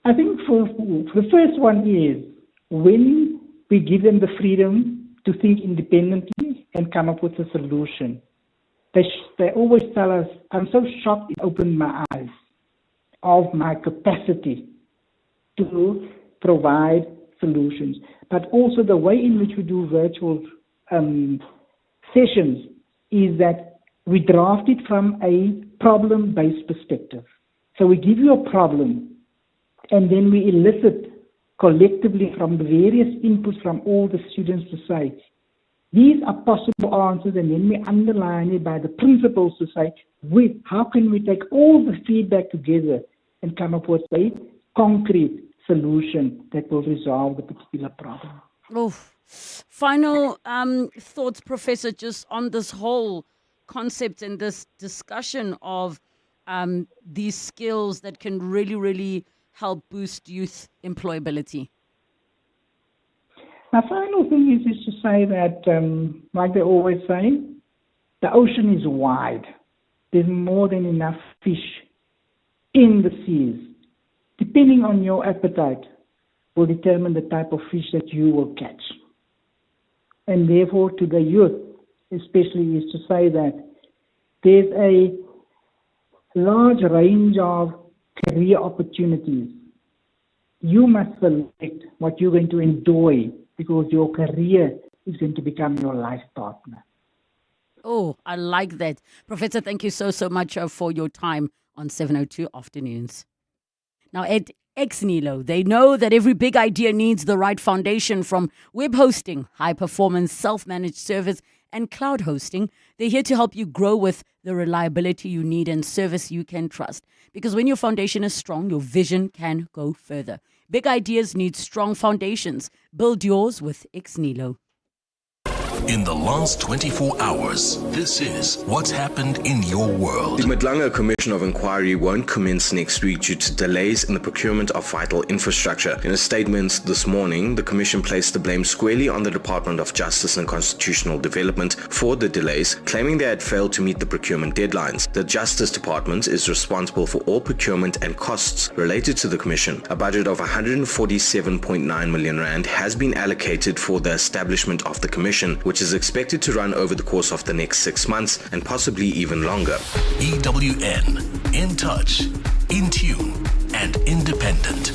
I think for the first one is when we give them the freedom to think independently and come up with a solution. They always tell us, I'm so shocked it opened my eyes of my capacity to provide solutions, but also the way in which we do virtual sessions is that we draft it from a problem-based perspective. So we give you a problem, and then we elicit collectively from the various inputs from all the students to say, these are possible answers, and then we underline it by the principles to say, how can we take all the feedback together and come up with a concrete solution that will resolve the particular problem. Final thoughts, Professor, just on this whole concept and this discussion of these skills that can really, really help boost youth employability. My final thing is to say that, like they always say, the ocean is wide. There's more than enough fish in the seas. Depending on your appetite will determine the type of fish that you will catch. And therefore, to the youth, especially, is to say that there's a large range of career opportunities. You must select what you're going to enjoy because your career is going to become your life partner. Oh, I like that. Professor, thank you so much for your time on 702 Afternoons. Now, at Exnilo, they know that every big idea needs the right foundation, from web hosting, high-performance self-managed service, and cloud hosting. They're here to help you grow with the reliability you need and service you can trust. Because when your foundation is strong, your vision can go further. Big ideas need strong foundations. Build yours with Exnilo. In the last 24 hours, this is what's happened in your world. The Madlanga Commission of Inquiry won't commence next week due to delays in the procurement of vital infrastructure. In a statement this morning, the Commission placed the blame squarely on the Department of Justice and Constitutional Development for the delays, claiming they had failed to meet the procurement deadlines. The Justice Department is responsible for all procurement and costs related to the Commission. A budget of 147.9 million rand has been allocated for the establishment of the Commission, which is expected to run over the course of the next 6 months and possibly even longer. EWN, in touch, in tune, and independent.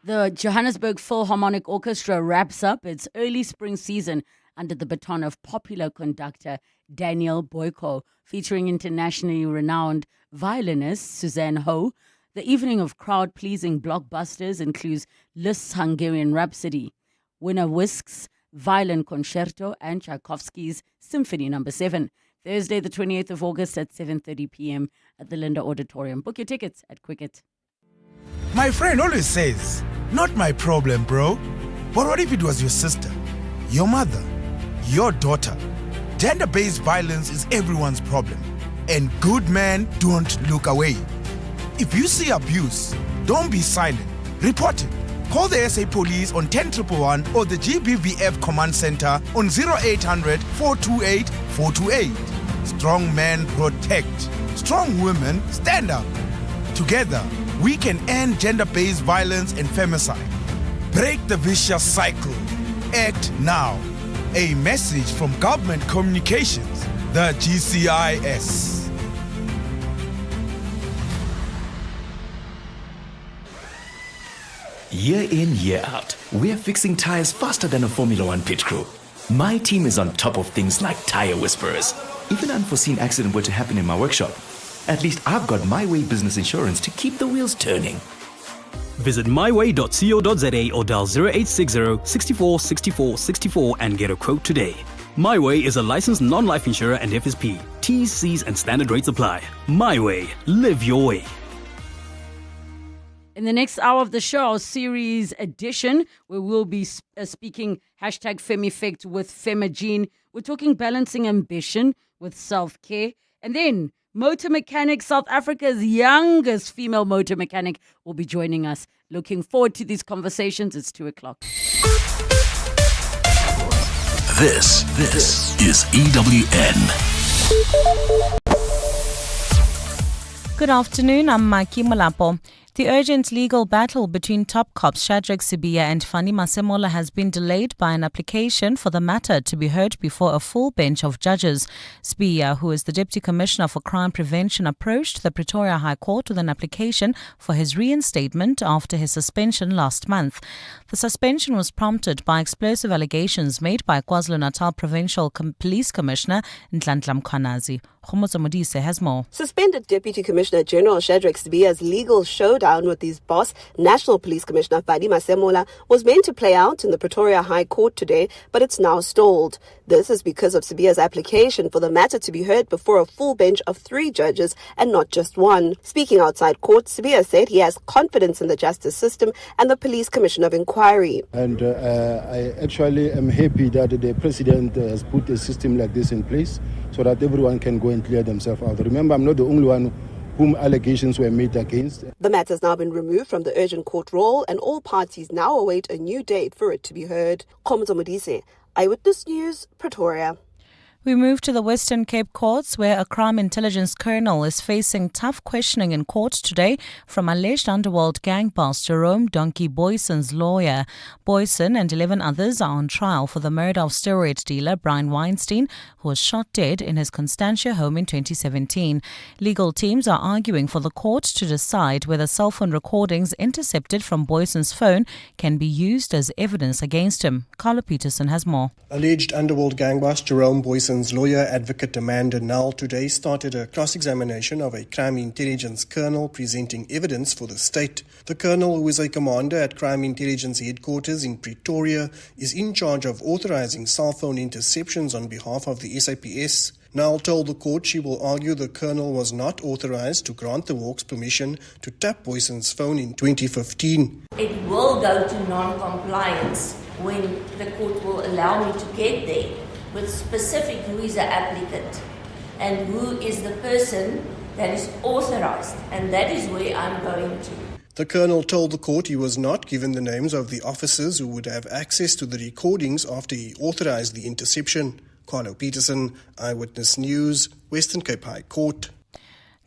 The Johannesburg Philharmonic Orchestra wraps up its early spring season under the baton of popular conductor Daniel Boyko, featuring internationally renowned violinist Suzanne Ho. The evening of crowd-pleasing blockbusters includes Liszt's Hungarian Rhapsody, Winner Whisk's Violin Concerto, and Tchaikovsky's Symphony No. 7. Thursday, the 28th of August at 7:30 p.m. at the Linda Auditorium. Book your tickets at Quicket. My friend always says, not my problem, bro. But what if it was your sister, your mother, your daughter? Gender-based violence is everyone's problem. And good men don't look away. If you see abuse, don't be silent. Report it. Call the SA Police on 10111 or the GBVF Command Center on 0800 428 428. Strong men protect. Strong women stand up. Together, we can end gender-based violence and femicide. Break the vicious cycle. Act now. A message from Government Communications, the GCIS. Year in, year out, we're fixing tires faster than a Formula One pit crew. My team is on top of things like tire whisperers. If an unforeseen accident were to happen in my workshop, at least I've got My Way business insurance to keep the wheels turning. Visit myway.co.za or dial 0860 64 64 64 and get a quote today. My Way is a licensed non-life insurer and FSP. T's, C's and standard rates apply. My Way. Live your way. In the next hour of the show, our series edition, where we'll be speaking #FemEffect with Femagene. We're talking balancing ambition with self-care. And then motor mechanic, South Africa's youngest female motor mechanic, will be joining us. Looking forward to these conversations. It's 2 o'clock. This is EWN. Good afternoon, I'm Maki Molapo. The urgent legal battle between top cops Shadrack Sibiya and Fani Masemola has been delayed by an application for the matter to be heard before a full bench of judges. Sibiya, who is the Deputy Commissioner for Crime Prevention, approached the Pretoria High Court with an application for his reinstatement after his suspension last month. The suspension was prompted by explosive allegations made by KwaZulu-Natal Provincial Police Commissioner Nhlanhla Mkhwanazi. Khomotso Modise has more. Suspended Deputy Commissioner General Shadrack Sibiya's legal showdown with his boss, National Police Commissioner Fani Masemola, was meant to play out in the Pretoria High Court today, but it's now stalled. This is because of Sibiya's application for the matter to be heard before a full bench of 3 judges and not just one. Speaking outside court, Sibiya said he has confidence in the justice system and the Police Commission of Inquiry. And I actually am happy that the President has put a system like this in place so that everyone can go and clear themselves out. Remember, I'm not the only one whom allegations were made against. The matter has now been removed from the urgent court roll, and all parties now await a new date for it to be heard. Komzo Modise, Eyewitness News, Pretoria. We move to the Western Cape courts, where a crime intelligence colonel is facing tough questioning in court today from alleged underworld gang boss Jerome Donkey Boyson's lawyer. Boyson and 11 others are on trial for the murder of steroid dealer Brian Weinstein, who was shot dead in his Constantia home in 2017. Legal teams are arguing for the court to decide whether cell phone recordings intercepted from Boyson's phone can be used as evidence against him. Carlo Peterson has more. Alleged underworld gang boss Jerome Boyson's lawyer, advocate Amanda Null, today started a cross-examination of a crime intelligence colonel presenting evidence for the state. The colonel, who is a commander at Crime Intelligence Headquarters in Pretoria, is in charge of authorizing cell phone interceptions on behalf of the SAPS. Null told the court she will argue the colonel was not authorized to grant the Hawks permission to tap Boyson's phone in 2015. It will go to non-compliance when the court will allow me to get there with specific who is the applicant and who is the person that is authorized, and that is where I'm going to. The colonel told the court he was not given the names of the officers who would have access to the recordings after he authorized the interception. Carlo Peterson, Eyewitness News, Western Cape High Court.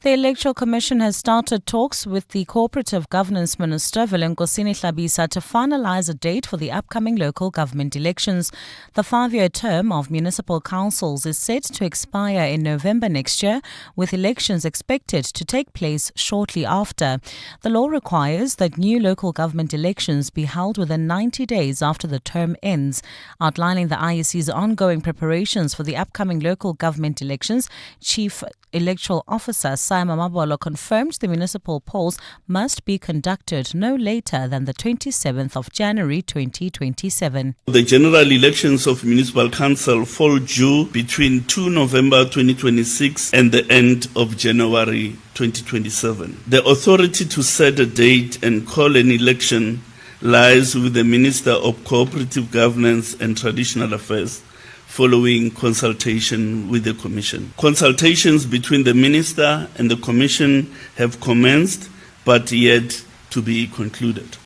The Electoral Commission has started talks with the Cooperative Governance Minister, Velenkosini Hlabisa, to finalize a date for the upcoming local government elections. The 5-year term of municipal councils is set to expire in November next year, with elections expected to take place shortly after. The law requires that new local government elections be held within 90 days after the term ends. Outlining the IEC's ongoing preparations for the upcoming local government elections, Chief Electoral Officer Simon Mabolo confirmed the municipal polls must be conducted no later than the 27th of January 2027. The general elections of municipal council fall due between 2 November 2026 and the end of January 2027. The authority to set a date and call an election lies with the Minister of Cooperative Governance and Traditional Affairs, following consultation with the Commission. Consultations between the Minister and the Commission have commenced, but yet to be concluded.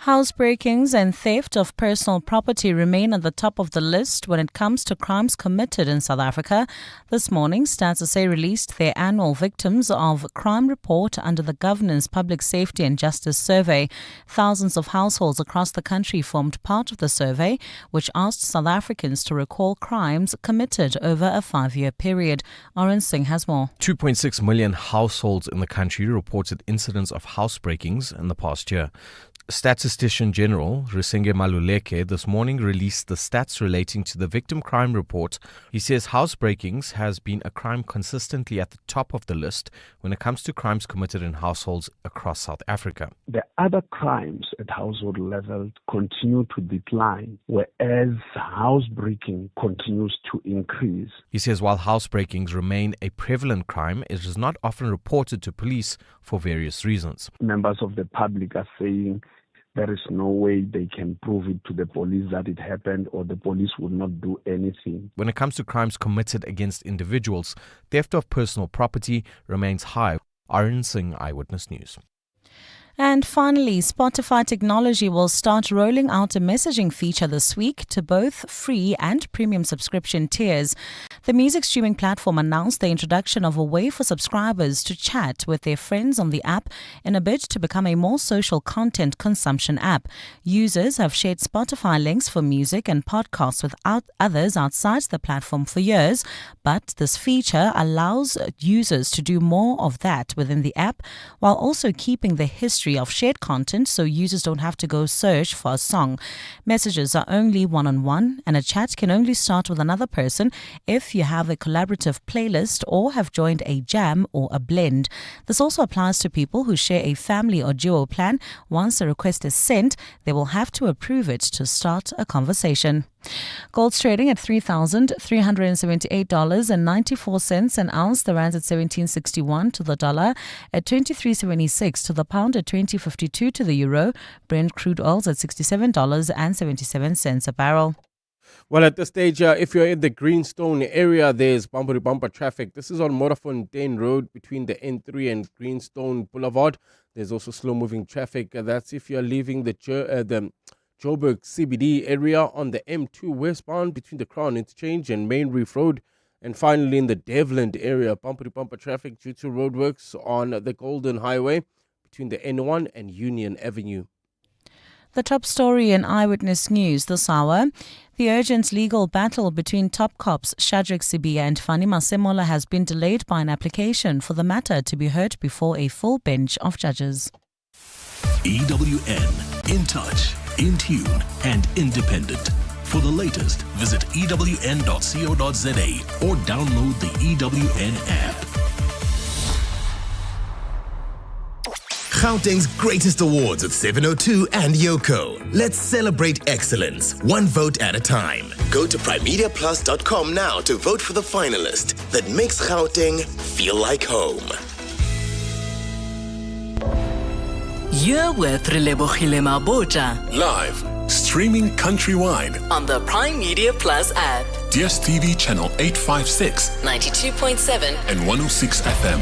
Housebreakings and theft of personal property remain at the top of the list when it comes to crimes committed in South Africa. This morning, Stats SA released their annual Victims of Crime report under the Governance, Public Safety and Justice Survey. Thousands of households across the country formed part of the survey, which asked South Africans to recall crimes committed over a 5-year period. Oren Singh has more. 2.6 million households in the country reported incidents of housebreakings in the past year. Statistician General Reneilwe Masoga this morning released the stats relating to the victim crime report. He says housebreakings has been a crime consistently at the top of the list when it comes to crimes committed in households across South Africa. The other crimes at household level continue to decline, whereas housebreaking continues to increase. He says while housebreakings remain a prevalent crime, it is not often reported to police for various reasons. Members of the public are saying there is no way they can prove it to the police that it happened, or the police would not do anything. When it comes to crimes committed against individuals, theft of personal property remains high. Oren Singh, Eyewitness News. And finally, Spotify technology will start rolling out a messaging feature this week to both free and premium subscription tiers. The music streaming platform announced the introduction of a way for subscribers to chat with their friends on the app in a bid to become a more social content consumption app. Users have shared Spotify links for music and podcasts with others outside the platform for years, but this feature allows users to do more of that within the app while also keeping the history of shared content so users don't have to go search for a song. Messages are only one-on-one, and a chat can only start with another person if you have a collaborative playlist or have joined a jam or a blend. This also applies to people who share a family or duo plan. Once a request is sent, they will have to approve it to start a conversation. Gold's trading at $3,378.94 an ounce. The rand's at 17.61 to the dollar, at 23.76 to the pound, at 20.52 to the euro. Brent crude oil's at $67.77 a barrel. Well, at this stage, if you're in the Greenstone area, there's bumper-to-bumper traffic. This is on Morafontein Road between the N3 and Greenstone Boulevard. There's also slow-moving traffic. That's if you're leaving the Joburg CBD area on the M2 westbound between the Crown Interchange and Main Reef Road. And finally, in the Devland area, bumper-to-bumper traffic due to roadworks on the Golden Highway between the N1 and Union Avenue. The top story in Eyewitness News this hour. The urgent legal battle between top cops Shadrack Sibiya and Fani Masemola has been delayed by an application for the matter to be heard before a full bench of judges. EWN, in touch, in tune, and independent. For the latest, visit ewn.co.za or download the EWN app. Gauteng's greatest awards with 702 and Yoko. Let's celebrate excellence, one vote at a time. Go to primediaplus.com now to vote for the finalist that makes Gauteng feel like home. You're with Relebogile Mabotja. Live, streaming countrywide On the Prime Media Plus app. DSTV channel 856, 92.7 and 106 FM.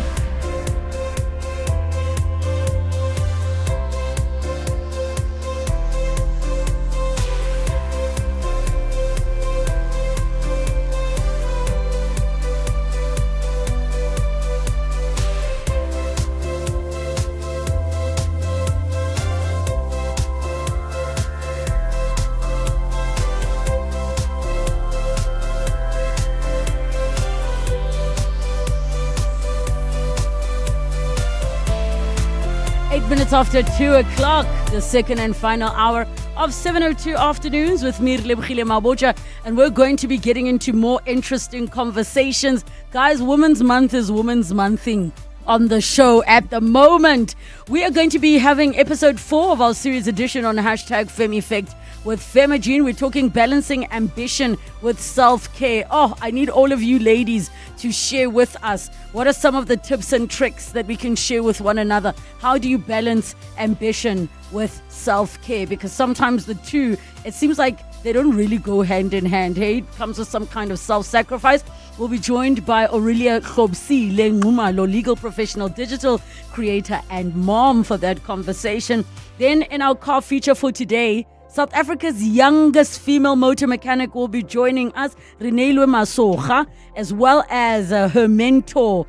Minutes after 2 o'clock, the second and final hour of 702 Afternoons with me, Relebogile Mabotja, and we're going to be getting into more interesting conversations. Guys, Women's Month is Women's Monthing on the show at the moment. We are going to be having episode 4 of our series edition on hashtag FemEffect with Femagene. We're talking balancing ambition with self-care. Oh, I need all of you ladies to share with us. What are some of the tips and tricks that we can share with one another? How do you balance ambition with self-care? Because sometimes the two, it seems like they don't really go hand in hand. Hey, it comes with some kind of self-sacrifice. We'll be joined by Reneilwe Masoga, legal professional, digital creator and mom for that conversation. Then in our car feature for today, South Africa's youngest female motor mechanic will be joining us, Reneilwe Masoga, as well as her mentor,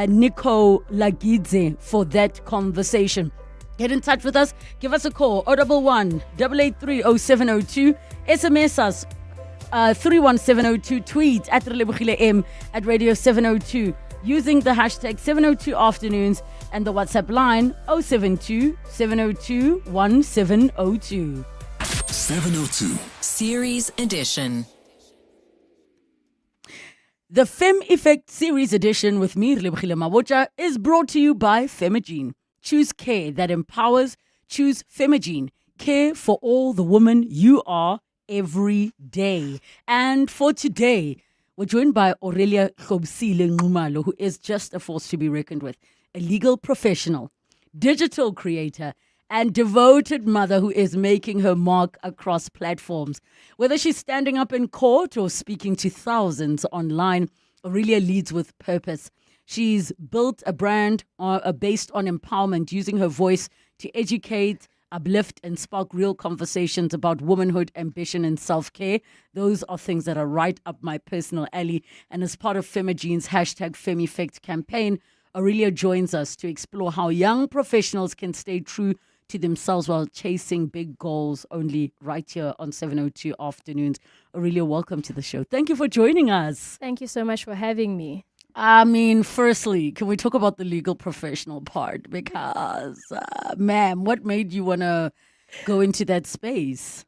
Nico Lagidze, for that conversation. Get in touch with us. Give us a call, 011 883 0702. SMS us, 31702. Tweet at Relebogile M at Radio 702 using the hashtag 702 Afternoons and the WhatsApp line 072 702 1702. 702 Series Edition. The FemEffect Series Edition with me, Relebogile Mabotja, is brought to you by Femagene. Choose care that empowers. Choose Femagene. Care for all the woman you are every day. And for today, we're joined by Relebogile Mabotja, who is just a force to be reckoned with. A legal professional, digital creator, and devoted mother who is making her mark across platforms. Whether she's standing up in court or speaking to thousands online, Aurelia leads with purpose. She's built a brand based on empowerment, using her voice to educate, uplift, and spark real conversations about womanhood, ambition, and self-care. Those are things that are right up my personal alley. And as part of Femagene's hashtag FemEffect campaign, Aurelia joins us to explore how young professionals can stay true to themselves while chasing big goals, only right here on 702 Afternoons. Aurelia, welcome to the show. Thank you for joining us. Thank you so much for having me. I mean, firstly, can we talk about the legal professional part? Because, ma'am, what made you want to go into that space?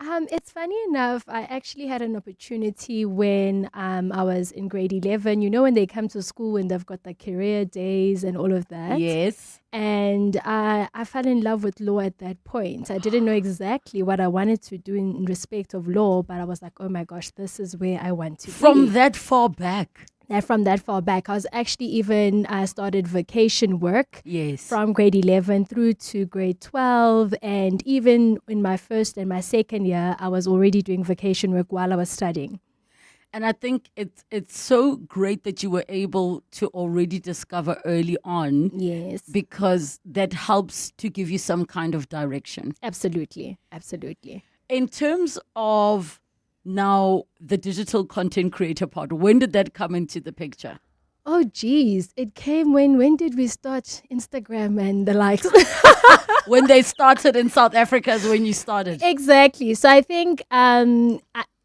It's funny enough, I actually had an opportunity when I was in grade 11. You know, when they come to school and they've got the career days and all of that. Yes. And I fell in love with law at that point. I didn't know exactly what I wanted to do in respect of law, but I was like, oh my gosh, this is where I want to be. From that far back? that from that far back. I was actually even started vacation work. Yes. From grade 11 through to grade 12. And even in my first and my second year, I was already doing vacation work while I was studying. And I think it's so great that you were able to already discover early on. Yes. Because that helps to give you some kind of direction. Absolutely. Absolutely. In terms of now the digital content creator part, when did that come into the picture? Oh, geez. It came when did we start Instagram and the likes? When they started in South Africa is when you started. Exactly. So I think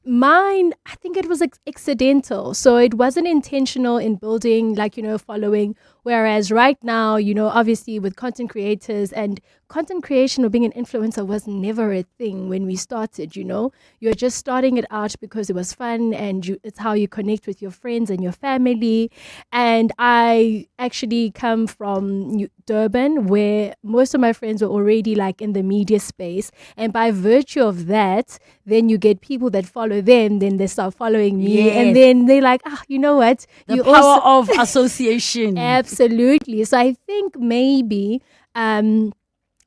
mine, I think it was accidental. So it wasn't intentional in building, following. Whereas right now, obviously with content creators and content creation or being an influencer was never a thing when we started, You're just starting it out because it was fun and it's how you connect with your friends and your family. And I actually come from Durban, where most of my friends were already in the media space. And by virtue of that, then you get people that follow them, then they start following me. Yes. And then they're like, you know what? The power of association. Absolutely. So I think maybe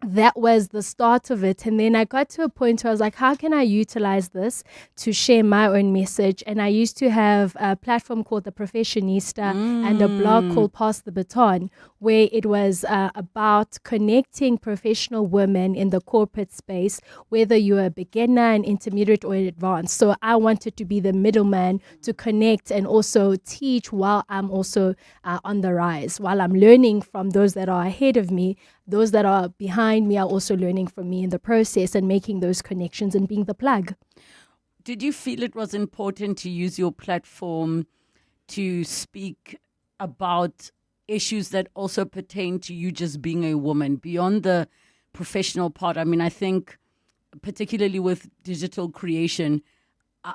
that was the start of it. And then I got to a point where I was like, how can I utilize this to share my own message? And I used to have a platform called The Professionista and a blog called Pass the Baton, where it was about connecting professional women in the corporate space, whether you're a beginner, an intermediate, or an advanced. So I wanted to be the middleman to connect and also teach while I'm also on the rise, while I'm learning from those that are ahead of me. Those that are behind me are also learning from me in the process and making those connections and being the plug. Did you feel it was important to use your platform to speak about issues that also pertain to you just being a woman beyond the professional part? I mean, I think particularly with digital creation,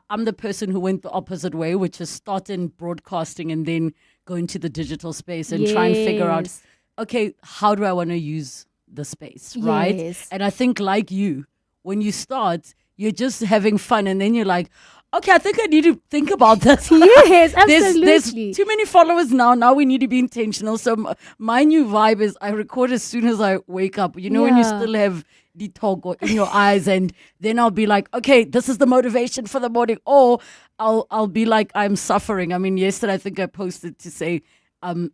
I'm the person who went the opposite way, which is start in broadcasting and then go into the digital space and try and figure out, okay, how do I want to use the space, right? Yes. And I think like you, when you start, you're just having fun and then you're like, okay, I think I need to think about this. Yes, absolutely. There's too many followers now. Now we need to be intentional. So my new vibe is I record as soon as I wake up. When you still have the talk in your eyes, and then I'll be like, okay, this is the motivation for the morning. Or I'll be like, I'm suffering. I mean, yesterday I think I posted to say,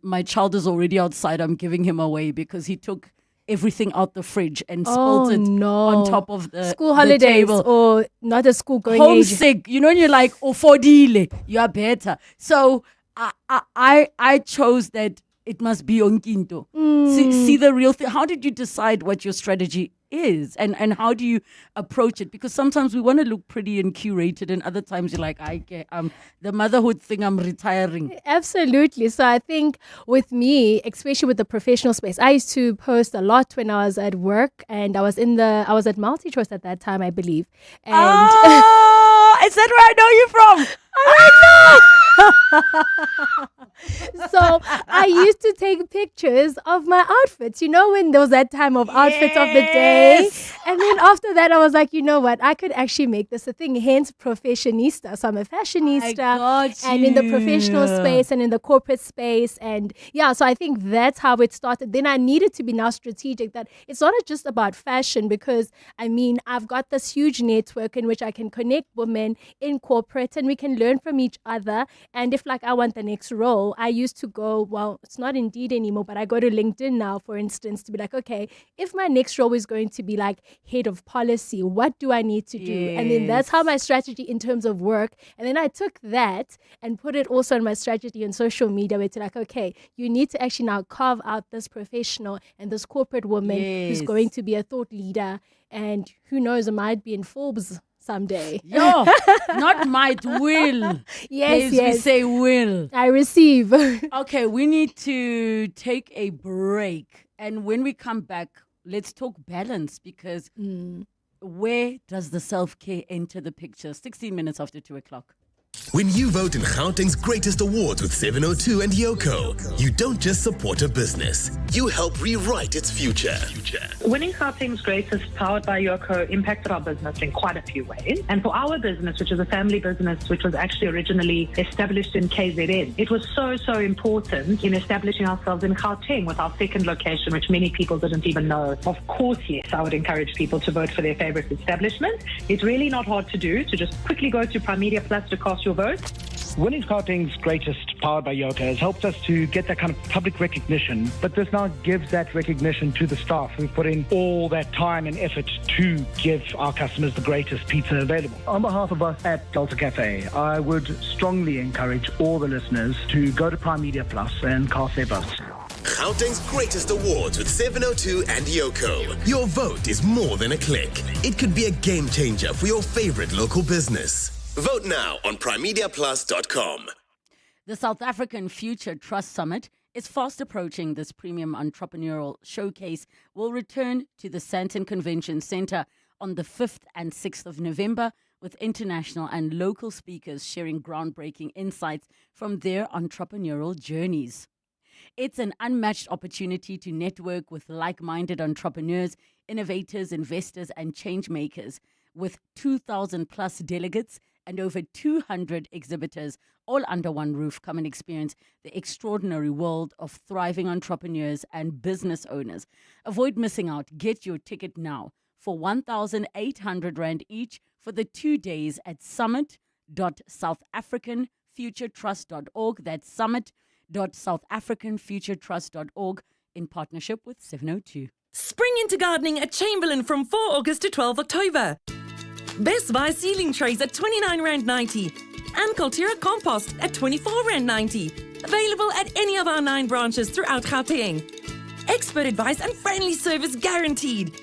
my child is already outside. I'm giving him away because he took everything out the fridge and spilled it on top of the school holidays the table. Or not a school going homesick. And you're like, fodile, you are better. So I chose that it must be onkinto. See the real thing. How did you decide what your strategy is and how do you approach it? Because sometimes we want to look pretty and curated, and other times you're like, the motherhood thing, I'm retiring. Absolutely. So I think with me, especially with the professional space, I used to post a lot when I was at work, and I was at MultiChoice at that time, I believe. And is that where I know you from? So I used to take pictures of my outfits, when there was that time of outfits of the day. And then after that, I was like, you know what? I could actually make this a thing. Hence, professionista. So I'm a fashionista. And in the professional space and in the corporate space. And so I think that's how it started. Then I needed to be now strategic, that it's not just about fashion, because I've got this huge network in which I can connect women in corporate and we can learn from each other. And if I want the next role, I used to go, it's not Indeed anymore, but I go to LinkedIn now, for instance, to be like, okay, if my next role is going to be head of policy, what do I need to do? And then that's how my strategy in terms of work. And then I took that and put it also in my strategy on social media, where it's okay, you need to actually now carve out this professional and this corporate woman who's going to be a thought leader. And who knows, it might be in Forbes someday. Not might, will. Yes. We say will. I receive. Okay, we need to take a break. And when we come back, let's talk balance, because where does the self-care enter the picture? 16 minutes after 2 o'clock. When you vote in Gauteng's greatest awards with 702 and Yoko, you don't just support a business, you help rewrite its future. Winning Gauteng's Greatest, powered by Yoko, impacted our business in quite a few ways. And for our business, which is a family business, which was actually originally established in KZN, it was so important in establishing ourselves in Gauteng with our second location, which many people didn't even know. Of course, yes, I would encourage people to vote for their favorite establishment. It's really not hard to do, to just quickly go to Primedia Plus to cast your vote. Winning Gauteng's Greatest, powered by Yoko, has helped us to get that kind of public recognition, but this now gives that recognition to the staff who put in all that time and effort to give our customers the greatest pizza available. On behalf of us at Delta Cafe, I would strongly encourage all the listeners to go to Primedia Plus and cast their votes. Gauteng's Greatest Awards with 702 and Yoko. Your vote is more than a click. It could be a game changer for your favorite local business. Vote now on primediaplus.com. The South African Future Trust Summit is fast approaching. This premium entrepreneurial showcase will return to the Sandton Convention Centre on the 5th and 6th of November, with international and local speakers sharing groundbreaking insights from their entrepreneurial journeys. It's an unmatched opportunity to network with like-minded entrepreneurs, innovators, investors, and change makers, with 2,000 plus delegates and over 200 exhibitors, all under one roof. Come and experience the extraordinary world of thriving entrepreneurs and business owners. Avoid missing out. Get your ticket now for 1,800 Rand each for the 2 days at summit.southafricanfuturetrust.org. That's summit.southafricanfuturetrust.org in partnership with 702. Spring into gardening at Chamberlain from 4 August to 12 October. Best Buy ceiling trays at R29.90 and Cultura compost at R24.90. Available at any of our 9 branches throughout Gauteng. Expert advice and friendly service guaranteed.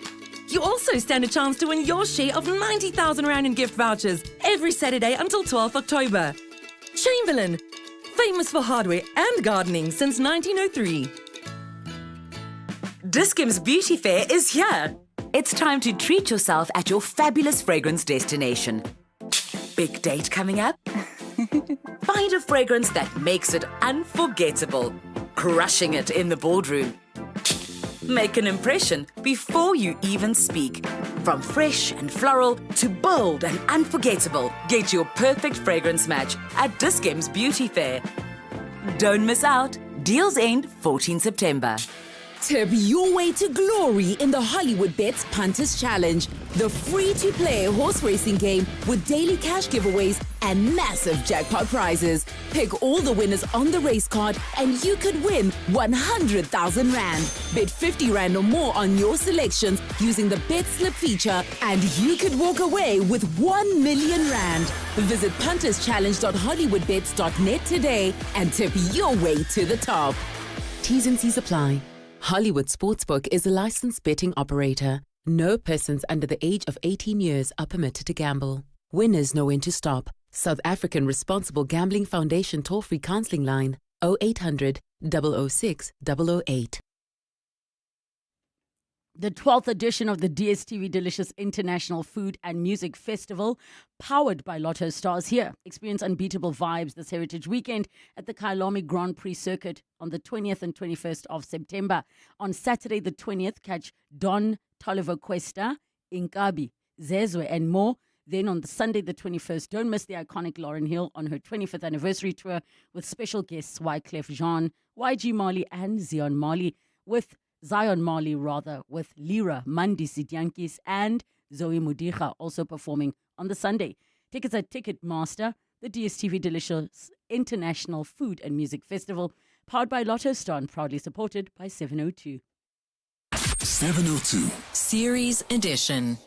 You also stand a chance to win your share of 90,000 Rand in gift vouchers every Saturday until 12 October. Chamberlain, famous for hardware and gardening since 1903. Dis-Chem's Beauty Fair is here. It's time to treat yourself at your fabulous fragrance destination. Big date coming up? Find a fragrance that makes it unforgettable. Crushing it in the boardroom. Make an impression before you even speak. From fresh and floral to bold and unforgettable, get your perfect fragrance match at Dis-Chem's Beauty Fair. Don't miss out. Deals end 14 September. Tip your way to glory in the Hollywood Bets Punters Challenge, the free-to-play horse racing game with daily cash giveaways and massive jackpot prizes. Pick all the winners on the race card and you could win 100,000 Rand. Bet 50 Rand or more on your selections using the Bet Slip feature and you could walk away with 1 million Rand. Visit punterschallenge.hollywoodbets.net today and tip your way to the top. T's and C's apply. Hollywood Sportsbook is a licensed betting operator. No persons under the age of 18 years are permitted to gamble. Winners know when to stop. South African Responsible Gambling Foundation toll-free counseling line 0800 006 008. The 12th edition of the DSTV Delicious International Food and Music Festival, powered by Lotto Stars here. Experience unbeatable vibes this Heritage Weekend at the Kyalami Grand Prix Circuit on the 20th and 21st of September. On Saturday the 20th, catch Don Toliver Cuesta, Inkabi, Zezwe and more. Then on the Sunday the 21st, don't miss the iconic Lauryn Hill on her 25th anniversary tour with special guests Wyclef Jean, YG Marley and Zion Marley with Lyra, Mandi Sidyankis and Zoe Mudicha also performing on the Sunday. Tickets at Ticketmaster, the DSTV Delicious International Food and Music Festival, powered by Lotto Star and proudly supported by 702. 702. Series Edition.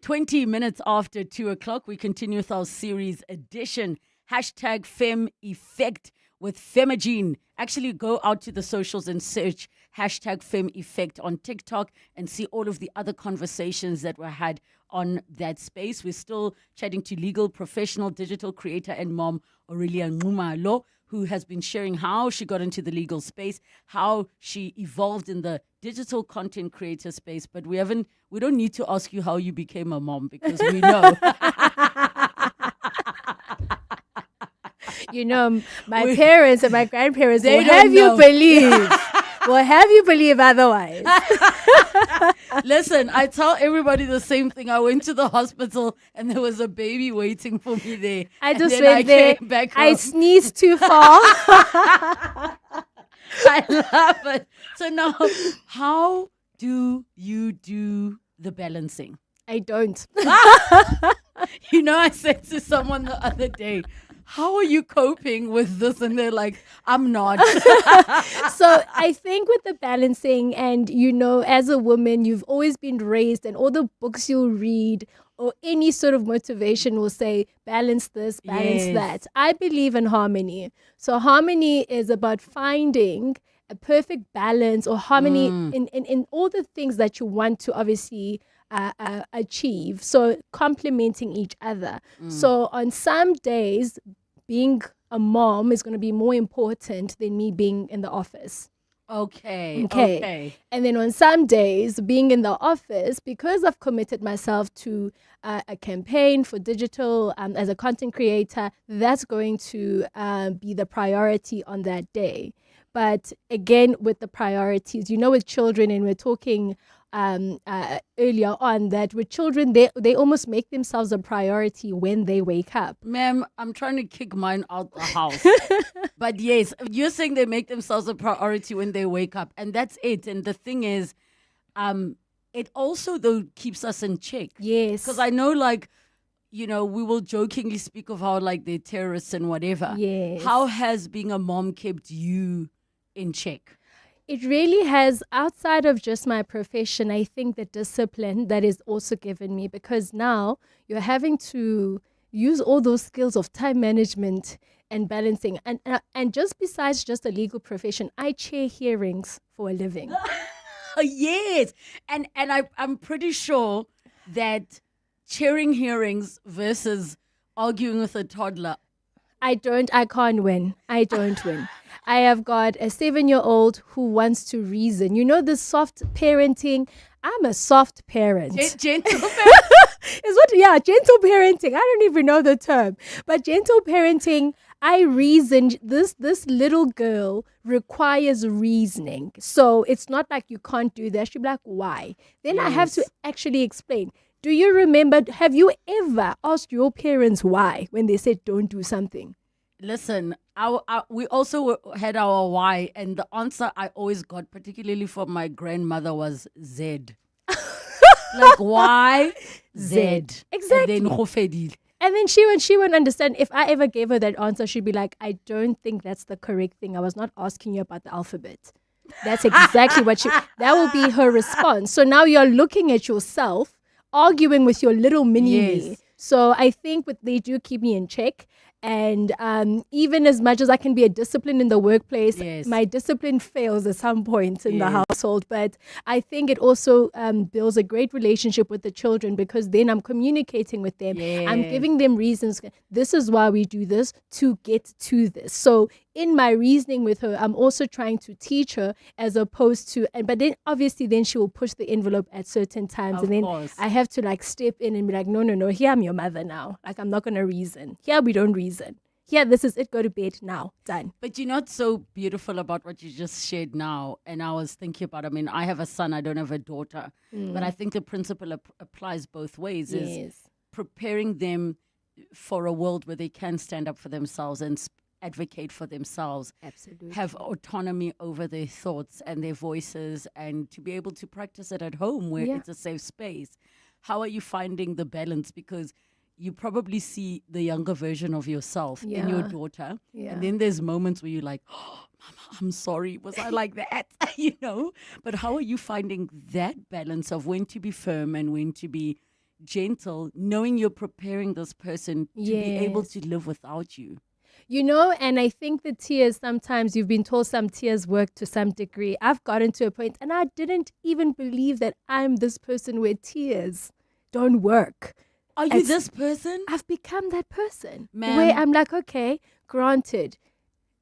20 minutes after 2 o'clock, we continue with our series edition. Hashtag Fem Effect with Femagene. Actually, go out to the socials and search hashtag Fem Effect on TikTok and see all of the other conversations that were had on that space. We're still chatting to legal professional, digital creator and mom Aurelia Ngumalo, who has been sharing how she got into the legal space, how she evolved in the digital content creator space. But we don't need to ask you how you became a mom because we know. You know, my parents and my grandparents They will don't have you know. believe. Will have you believe otherwise. Listen, I tell everybody the same thing. I went to the hospital and there was a baby waiting for me there. I And just then went there. came back I home. sneezed too far. I love it. So now, how do you do the balancing? I don't. You know, I said to someone the other day, how are you coping with this? And they're like, I'm not. So I think with the balancing, and you know, as a woman, you've always been raised, and all the books you'll read or any sort of motivation will say, balance this, balance Yes. that. I believe in harmony. So harmony is about finding a perfect balance or harmony in all the things that you want to obviously achieve. So complementing each other. So on some days, being a mom is going to be more important than me being in the office. Okay. And then on some days, being in the office, because I've committed myself to a campaign for digital as a content creator, that's going to be the priority on that day. But again, with the priorities, you know, with children, and we're talking earlier on that with children, they almost make themselves a priority when they wake up. Ma'am, I'm trying to kick mine out the house. But yes, you're saying they make themselves a priority when they wake up. And that's it. And the thing is, it also, though, keeps us in check. Yes. Because I know, like, you know, we will jokingly speak of how, like, they're terrorists and whatever. Yes. How has being a mom kept you in check? It really has, outside of just my profession, I think the discipline that is also given me, because now you're having to use all those skills of time management and balancing. And just besides just a legal profession, I chair hearings for a living. Yes. And I'm pretty sure that chairing hearings versus arguing with a toddler. I can't win. I don't win. I have got a 7-year-old who wants to reason. You know, the soft parenting. I'm a soft parent. Gentle parenting. Gentle parenting. I don't even know the term. But gentle parenting, I reasoned this little girl requires reasoning. So it's not like you can't do that. She'll be like, why? Then I have to actually explain. Do you remember, have you ever asked your parents why when they said don't do something? Listen, we also had our why, and the answer I always got, particularly from my grandmother, was Z. Like, why? Z. Exactly. And then Khofedile. And then she won't understand. If I ever gave her that answer, she'd be like, I don't think that's the correct thing. I was not asking you about the alphabet. That's exactly that will be her response. So now you're looking at yourself, arguing with your little mini-me. So I think they do keep me in check. And even as much as I can be a discipline in the workplace, my discipline fails at some point in the household. But I think it also builds a great relationship with the children, because then I'm communicating with them. I'm giving them reasons. This is why we do this, to get to this. So in my reasoning with her, I'm also trying to teach her, as opposed to, but then obviously then she will push the envelope at certain times. And then I have to like step in and be like, no, here I'm your mother now. Like, I'm not going to reason. Here we don't reason. Here, this is it. Go to bed now. Done. But you know what's so beautiful about what you just shared now? And I was thinking about, I mean, I have a son, I don't have a daughter. But I think the principle applies both ways. Is preparing them for a world where they can stand up for themselves and advocate for themselves. Absolutely. Have autonomy over their thoughts and their voices, and to be able to practice it at home where it's a safe space. How are you finding the balance? Because you probably see the younger version of yourself in your daughter. And then there's moments where you're like, oh, Mama, I'm sorry. Was I like that? You know? But how are you finding that balance of when to be firm and when to be gentle, knowing you're preparing this person to be able to live without you? You know, and I think the tears, sometimes you've been told some tears work to some degree. I've gotten to a point, and I didn't even believe that I'm this person where tears don't work. Are you this person? I've become that person. Ma'am. Where I'm like, okay, granted,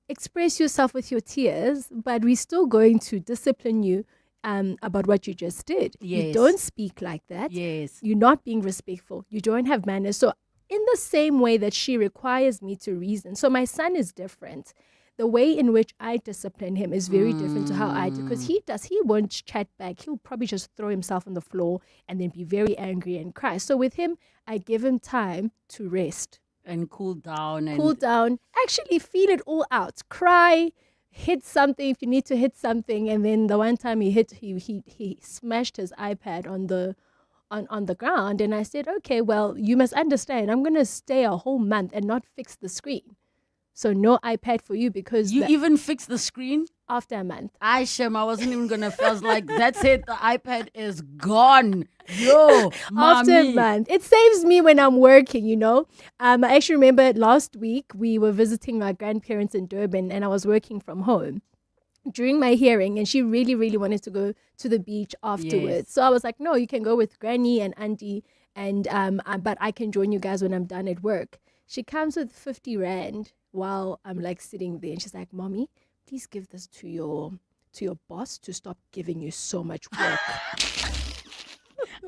express yourself with your tears, but we're still going to discipline you about what you just did. You don't speak like that. You're not being respectful. You don't have manners. So in the same way that she requires me to reason. So my son is different. The way in which I discipline him is very different to how I do, because he won't chat back. He'll probably just throw himself on the floor and then be very angry and cry. So with him, I give him time to rest. And cool down. Actually feel it all out. Cry, hit something if you need to hit something. And then the one time he smashed his iPad on the ground. And I said, okay, well, you must understand, I'm going to stay a whole month and not fix the screen. So no iPad for you, because... You even fixed the screen? After a month. I wasn't even going to... I was like, that's it. The iPad is gone. Yo, After a month. It saves me when I'm working, you know. I actually remember last week, we were visiting my grandparents in Durban and I was working from home during my hearing, and she really, really wanted to go to the beach afterwards. Yes. So I was like, no, you can go with Granny and Auntie, and but I can join you guys when I'm done at work. She comes with 50 Rand while I'm like sitting there, and she's like, Mommy, please give this to your boss to stop giving you so much work.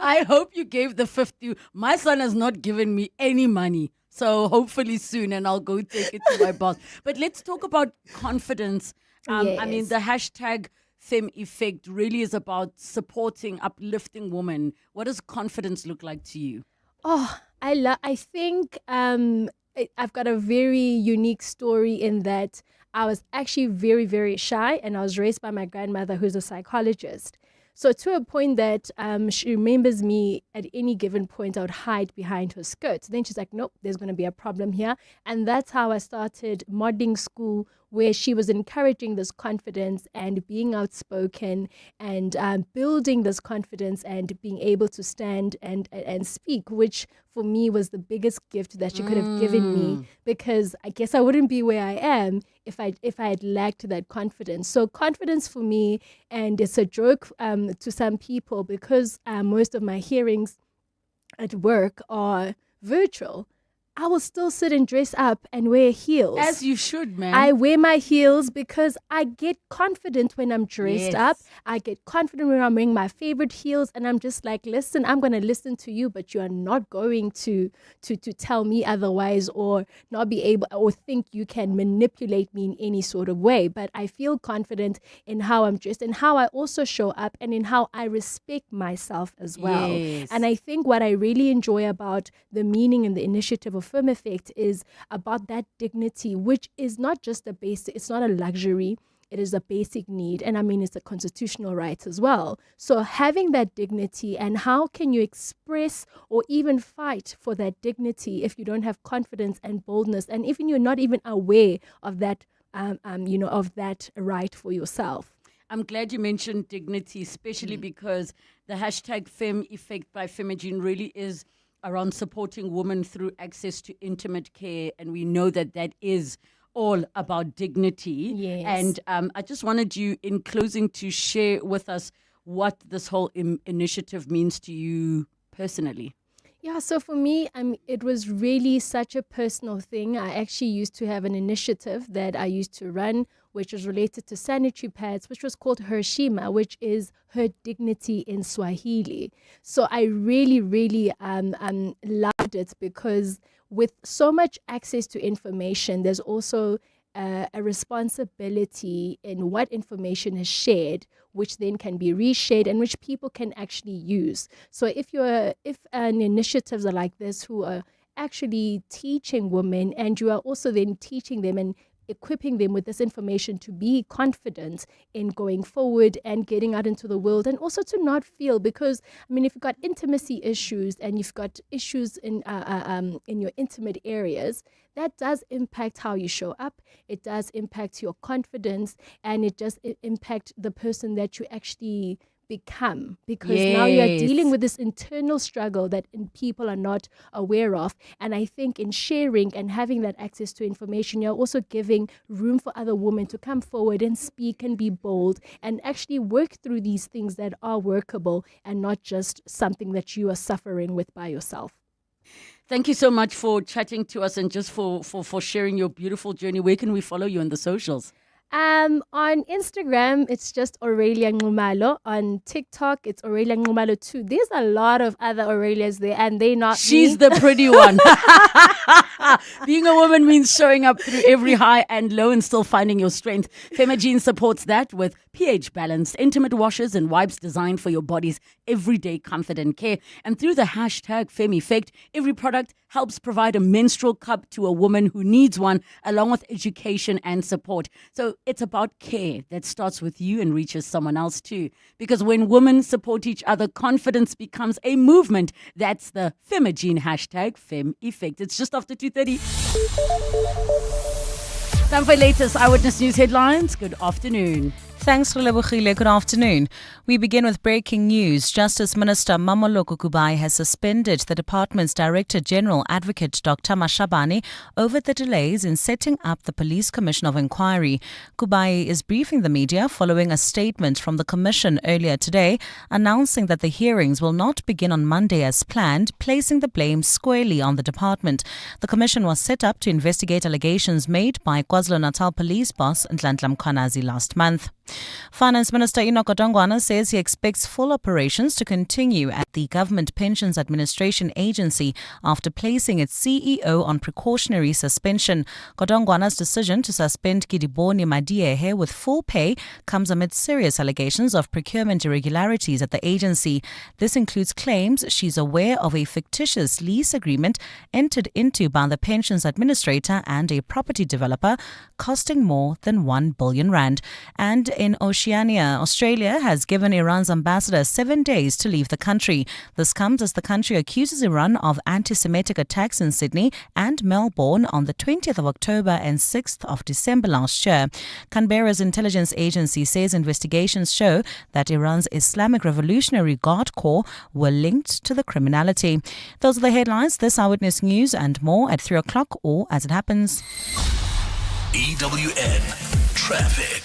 I hope you gave the 50. My son has not given me any money. So hopefully soon, and I'll go take it to my boss. But let's talk about confidence. I mean, the hashtag Femme Effect really is about supporting, uplifting women. What does confidence look like to you? Oh, I think I've got a very unique story in that I was actually very, very shy, and I was raised by my grandmother, who's a psychologist. So to a point that she remembers me at any given point, I would hide behind her skirt. Then she's like, nope, there's going to be a problem here. And that's how I started modeling school, where she was encouraging this confidence and being outspoken and building this confidence and being able to stand and speak, which for me was the biggest gift that she could have given me, because I guess I wouldn't be where I am if I had lacked that confidence. So confidence for me, and it's a joke to some people, because most of my hearings at work are virtual, I will still sit and dress up and wear heels. As you should, man. I wear my heels because I get confident when I'm dressed up. I get confident when I'm wearing my favorite heels, and I'm just like, listen, I'm going to listen to you, but you are not going to tell me otherwise, or not be able, or think you can manipulate me in any sort of way. But I feel confident in how I'm dressed and how I also show up, and in how I respect myself as well. Yes. And I think what I really enjoy about the meaning and the initiative of Femme Effect is about that dignity, which is not just a basic, it's not a luxury, it is a basic need. And I mean, it's a constitutional right as well. So having that dignity, and how can you express or even fight for that dignity if you don't have confidence and boldness, and even you're not even aware of that, of that right for yourself. I'm glad you mentioned dignity, especially because the hashtag Femme Effect by Femagene really is around supporting women through access to intimate care. And we know that that is all about dignity. Yes. And I just wanted you, in closing, to share with us what this whole initiative means to you personally. Yeah, so for me, it was really such a personal thing. I actually used to have an initiative that I used to run, which was related to sanitary pads, which was called Hershima, which is her dignity in Swahili. So I really, really loved it, because with so much access to information, there's also a responsibility in what information is shared, which then can be reshared and which people can actually use. So if initiatives are like this, who are actually teaching women, and you are also then teaching them and equipping them with this information to be confident in going forward and getting out into the world, and also to not feel, because I mean, if you've got intimacy issues and you've got issues in your intimate areas, that does impact how you show up. It does impact your confidence, and it does impact the person that you actually become, because now you are dealing with this internal struggle that people are not aware of. And I think in sharing and having that access to information, you're also giving room for other women to come forward and speak and be bold and actually work through these things that are workable, and not just something that you are suffering with by yourself. Thank you so much for chatting to us, and just for sharing your beautiful journey. Where can we follow you on the socials? On Instagram, it's just Aurelia Ngumalo. On TikTok, it's Aurelia Ngumalo too. There's a lot of other Aurelias there, and they not She's me. the pretty one. Being a woman means showing up through every high and low and still finding your strength. Femagene supports that with pH-balanced, intimate washes and wipes designed for your body's everyday comfort and care. And through the hashtag FemEffect, every product helps provide a menstrual cup to a woman who needs one, along with education and support. So it's about care that starts with you and reaches someone else too. Because when women support each other, confidence becomes a movement. That's the Femagene hashtag FemEffect. It's just after 2:30. Time for latest Eyewitness News headlines. Good afternoon. Thanks, Relebogile. Good afternoon. We begin with breaking news. Justice Minister Mamoloko Kubai has suspended the department's Director General Advocate Dr. Mashabane over the delays in setting up the Police Commission of Inquiry. Kubai is briefing the media following a statement from the Commission earlier today announcing that the hearings will not begin on Monday as planned, placing the blame squarely on the department. The Commission was set up to investigate allegations made by KwaZulu-Natal Police boss Nhlanhla Mkhwanazi last month. Finance Minister Enoch Godongwana says he expects full operations to continue at the Government Pensions Administration Agency after placing its CEO on precautionary suspension. Godongwana's decision to suspend Kidiboni Madiehe with full pay comes amid serious allegations of procurement irregularities at the agency. This includes claims she's aware of a fictitious lease agreement entered into by the pensions administrator and a property developer costing more than 1 billion rand. And in Oceania, Australia has given Iran's ambassador 7 days to leave the country. This comes as the country accuses Iran of anti-Semitic attacks in Sydney and Melbourne on the 20th of October and 6th of December last year. Canberra's intelligence agency says investigations show that Iran's Islamic Revolutionary Guard Corps were linked to the criminality. Those are the headlines. This Eyewitness News and more at 3 o'clock or as it happens. EWN Traffic.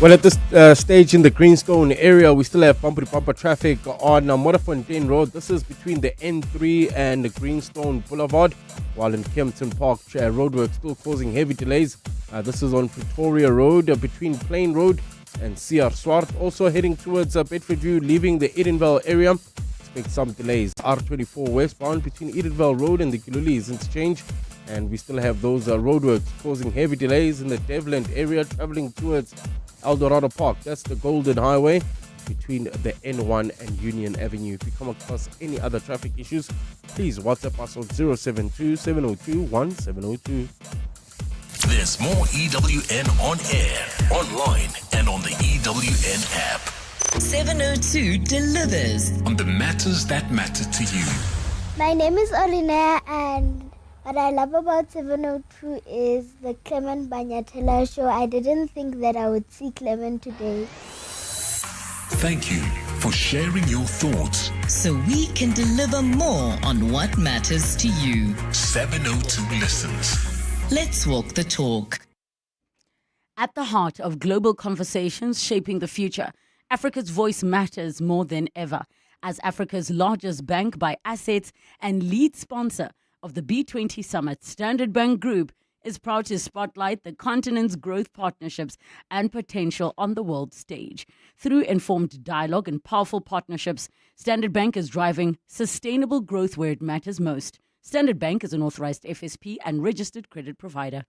Well, at this stage in the Greenstone area, we still have bumper-to-bumper traffic on Motherhood Road. This is between the N3 and the Greenstone Boulevard, while in Kempton Park, roadwork still causing heavy delays. This is on Pretoria Road between Plain Road and CR Swart. Also heading towards Bedfordview, leaving the Edenvale area. Expect some delays. R24 westbound between Edenvale Road and the Kilulis interchange. And we still have those roadworks causing heavy delays in the Devland area traveling towards Eldorado Park. That's the Golden Highway between the N1 and Union Avenue. If you come across any other traffic issues, please WhatsApp us on 072-702-1702. There's more EWN on air, online, and on the EWN app. 702 delivers on the matters that matter to you. My name is Olinea, and what I love about 702 is the Clement Banyatela show. I didn't think that I would see Clement today. Thank you for sharing your thoughts. so we can deliver more on what matters to you. 702 listens. Let's walk the talk. At the heart of global conversations shaping the future, Africa's voice matters more than ever. As Africa's largest bank by assets and lead sponsor of the B20 Summit, Standard Bank Group is proud to spotlight the continent's growth partnerships and potential on the world stage. Through informed dialogue and powerful partnerships, Standard Bank is driving sustainable growth where it matters most. Standard Bank is an authorized FSP and registered credit provider.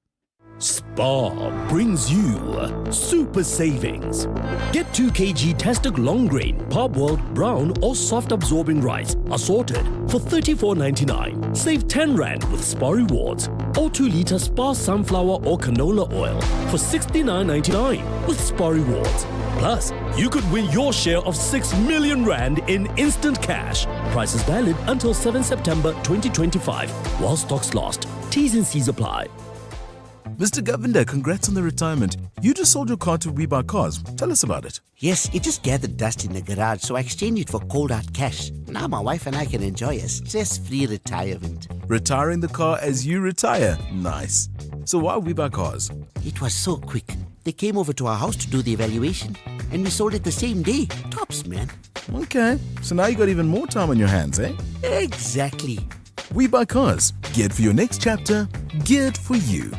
Spar brings you super savings. Get 2 kg Tastic long grain, parboiled, brown or soft absorbing rice assorted for $34.99. Save 10 Rand with Spar Rewards. Or 2 litre Spar sunflower or canola oil for $69.99 with Spar Rewards. Plus, you could win your share of 6 million Rand in instant cash. Price is valid until 7 September 2025 while stocks last. T's and C's apply. Mr. Govender, congrats on the retirement. You just sold your car to We Buy Cars. Tell us about it. Yes, it just gathered dust in the garage, so I exchanged it for cold hard cash. Now my wife and I can enjoy a stress-free retirement. Retiring the car as you retire. Nice. So why We Buy Cars? It was so quick. They came over to our house to do the evaluation, and we sold it the same day. Tops, man. Okay, so now you got even more time on your hands, eh? Exactly. We Buy Cars. Geared for your next chapter. Geared for you.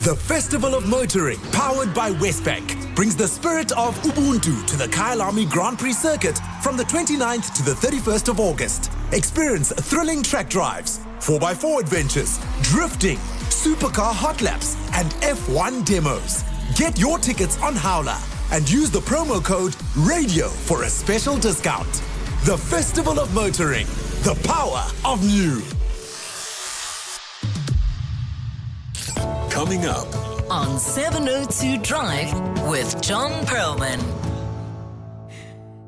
The Festival of Motoring, powered by Westbank, brings the spirit of Ubuntu to the Kyalami Grand Prix circuit from the 29th to the 31st of August. Experience thrilling track drives, 4x4 adventures, drifting, supercar hot laps, and F1 demos. Get your tickets on Howler and use the promo code RADIO for a special discount. The Festival of Motoring, the power of new. Coming up on 702 Drive with John Perlman.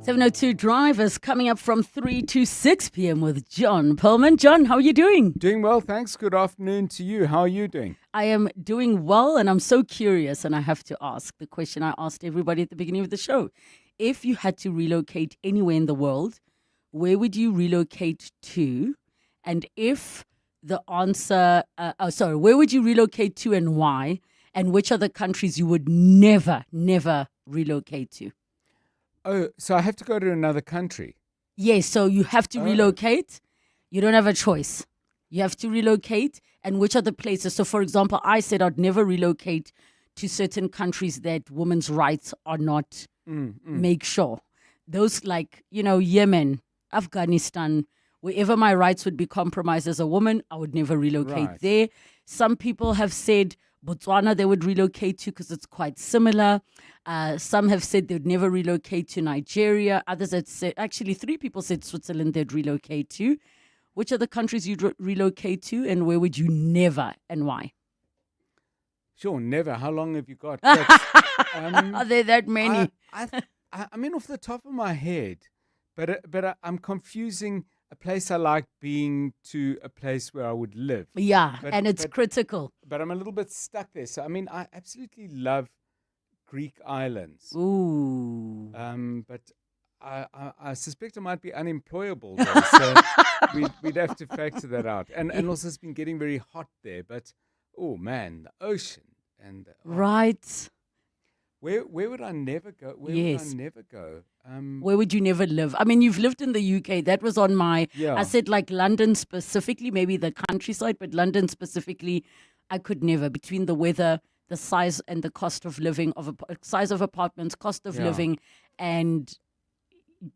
702 Drive is coming up from 3 to 6 p.m. with John Perlman. John, how are you doing? Doing well, thanks. Good afternoon to you. How are you doing? I am doing well, and I'm so curious, and I have to ask the question I asked everybody at the beginning of the show. If you had to relocate anywhere in the world, where would you relocate to? And if the answer, where would you relocate to and why? And which are the countries you would never relocate to? Oh, so I have to go to another country? Yes, so you have to relocate. You don't have a choice. You have to relocate. And which are the places? So, for example, I said I'd never relocate to certain countries that women's rights are not make sure. Those like, Yemen, Afghanistan, wherever my rights would be compromised as a woman, I would never relocate there. Some people have said Botswana they would relocate to because it's quite similar. Some have said they would never relocate to Nigeria. Others had said, actually 3 people said Switzerland they'd relocate to. Which are the countries you'd relocate to, and where would you never, and why? Sure, never. How long have you got? Are there that many? I mean, off the top of my head, but I'm confusing a place I like being to a place where I would live. Yeah, and it's critical. But I'm a little bit stuck there. So, I mean, I absolutely love Greek islands. Ooh. But I suspect I might be unemployable there, so we'd have to factor that out. And also it's been getting very hot there, but oh man, the ocean and right. Where would I never go? Where would I never go? Where would you never live? I mean, you've lived in the UK. That was on my. Yeah. I said like London specifically, maybe the countryside, but London specifically, I could never. Between the weather, the size and the cost of living of size of apartments, cost of living, and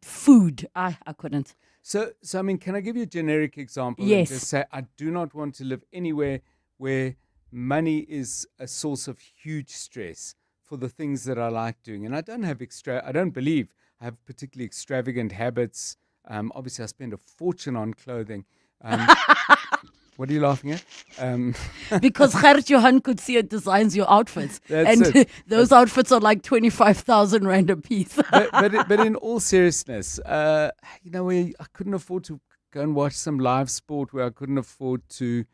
food, I couldn't. So I mean, can I give you a generic example? Yes. And just say I do not want to live anywhere where money is a source of huge stress for the things that I like doing. And I don't believe I have particularly extravagant habits. Obviously, I spend a fortune on clothing. What are you laughing at? Because Gert Johan could see it designs your outfits. Those outfits are like 25,000 rand a piece. but in all seriousness, where I couldn't afford to go and watch some live sport, where I couldn't afford to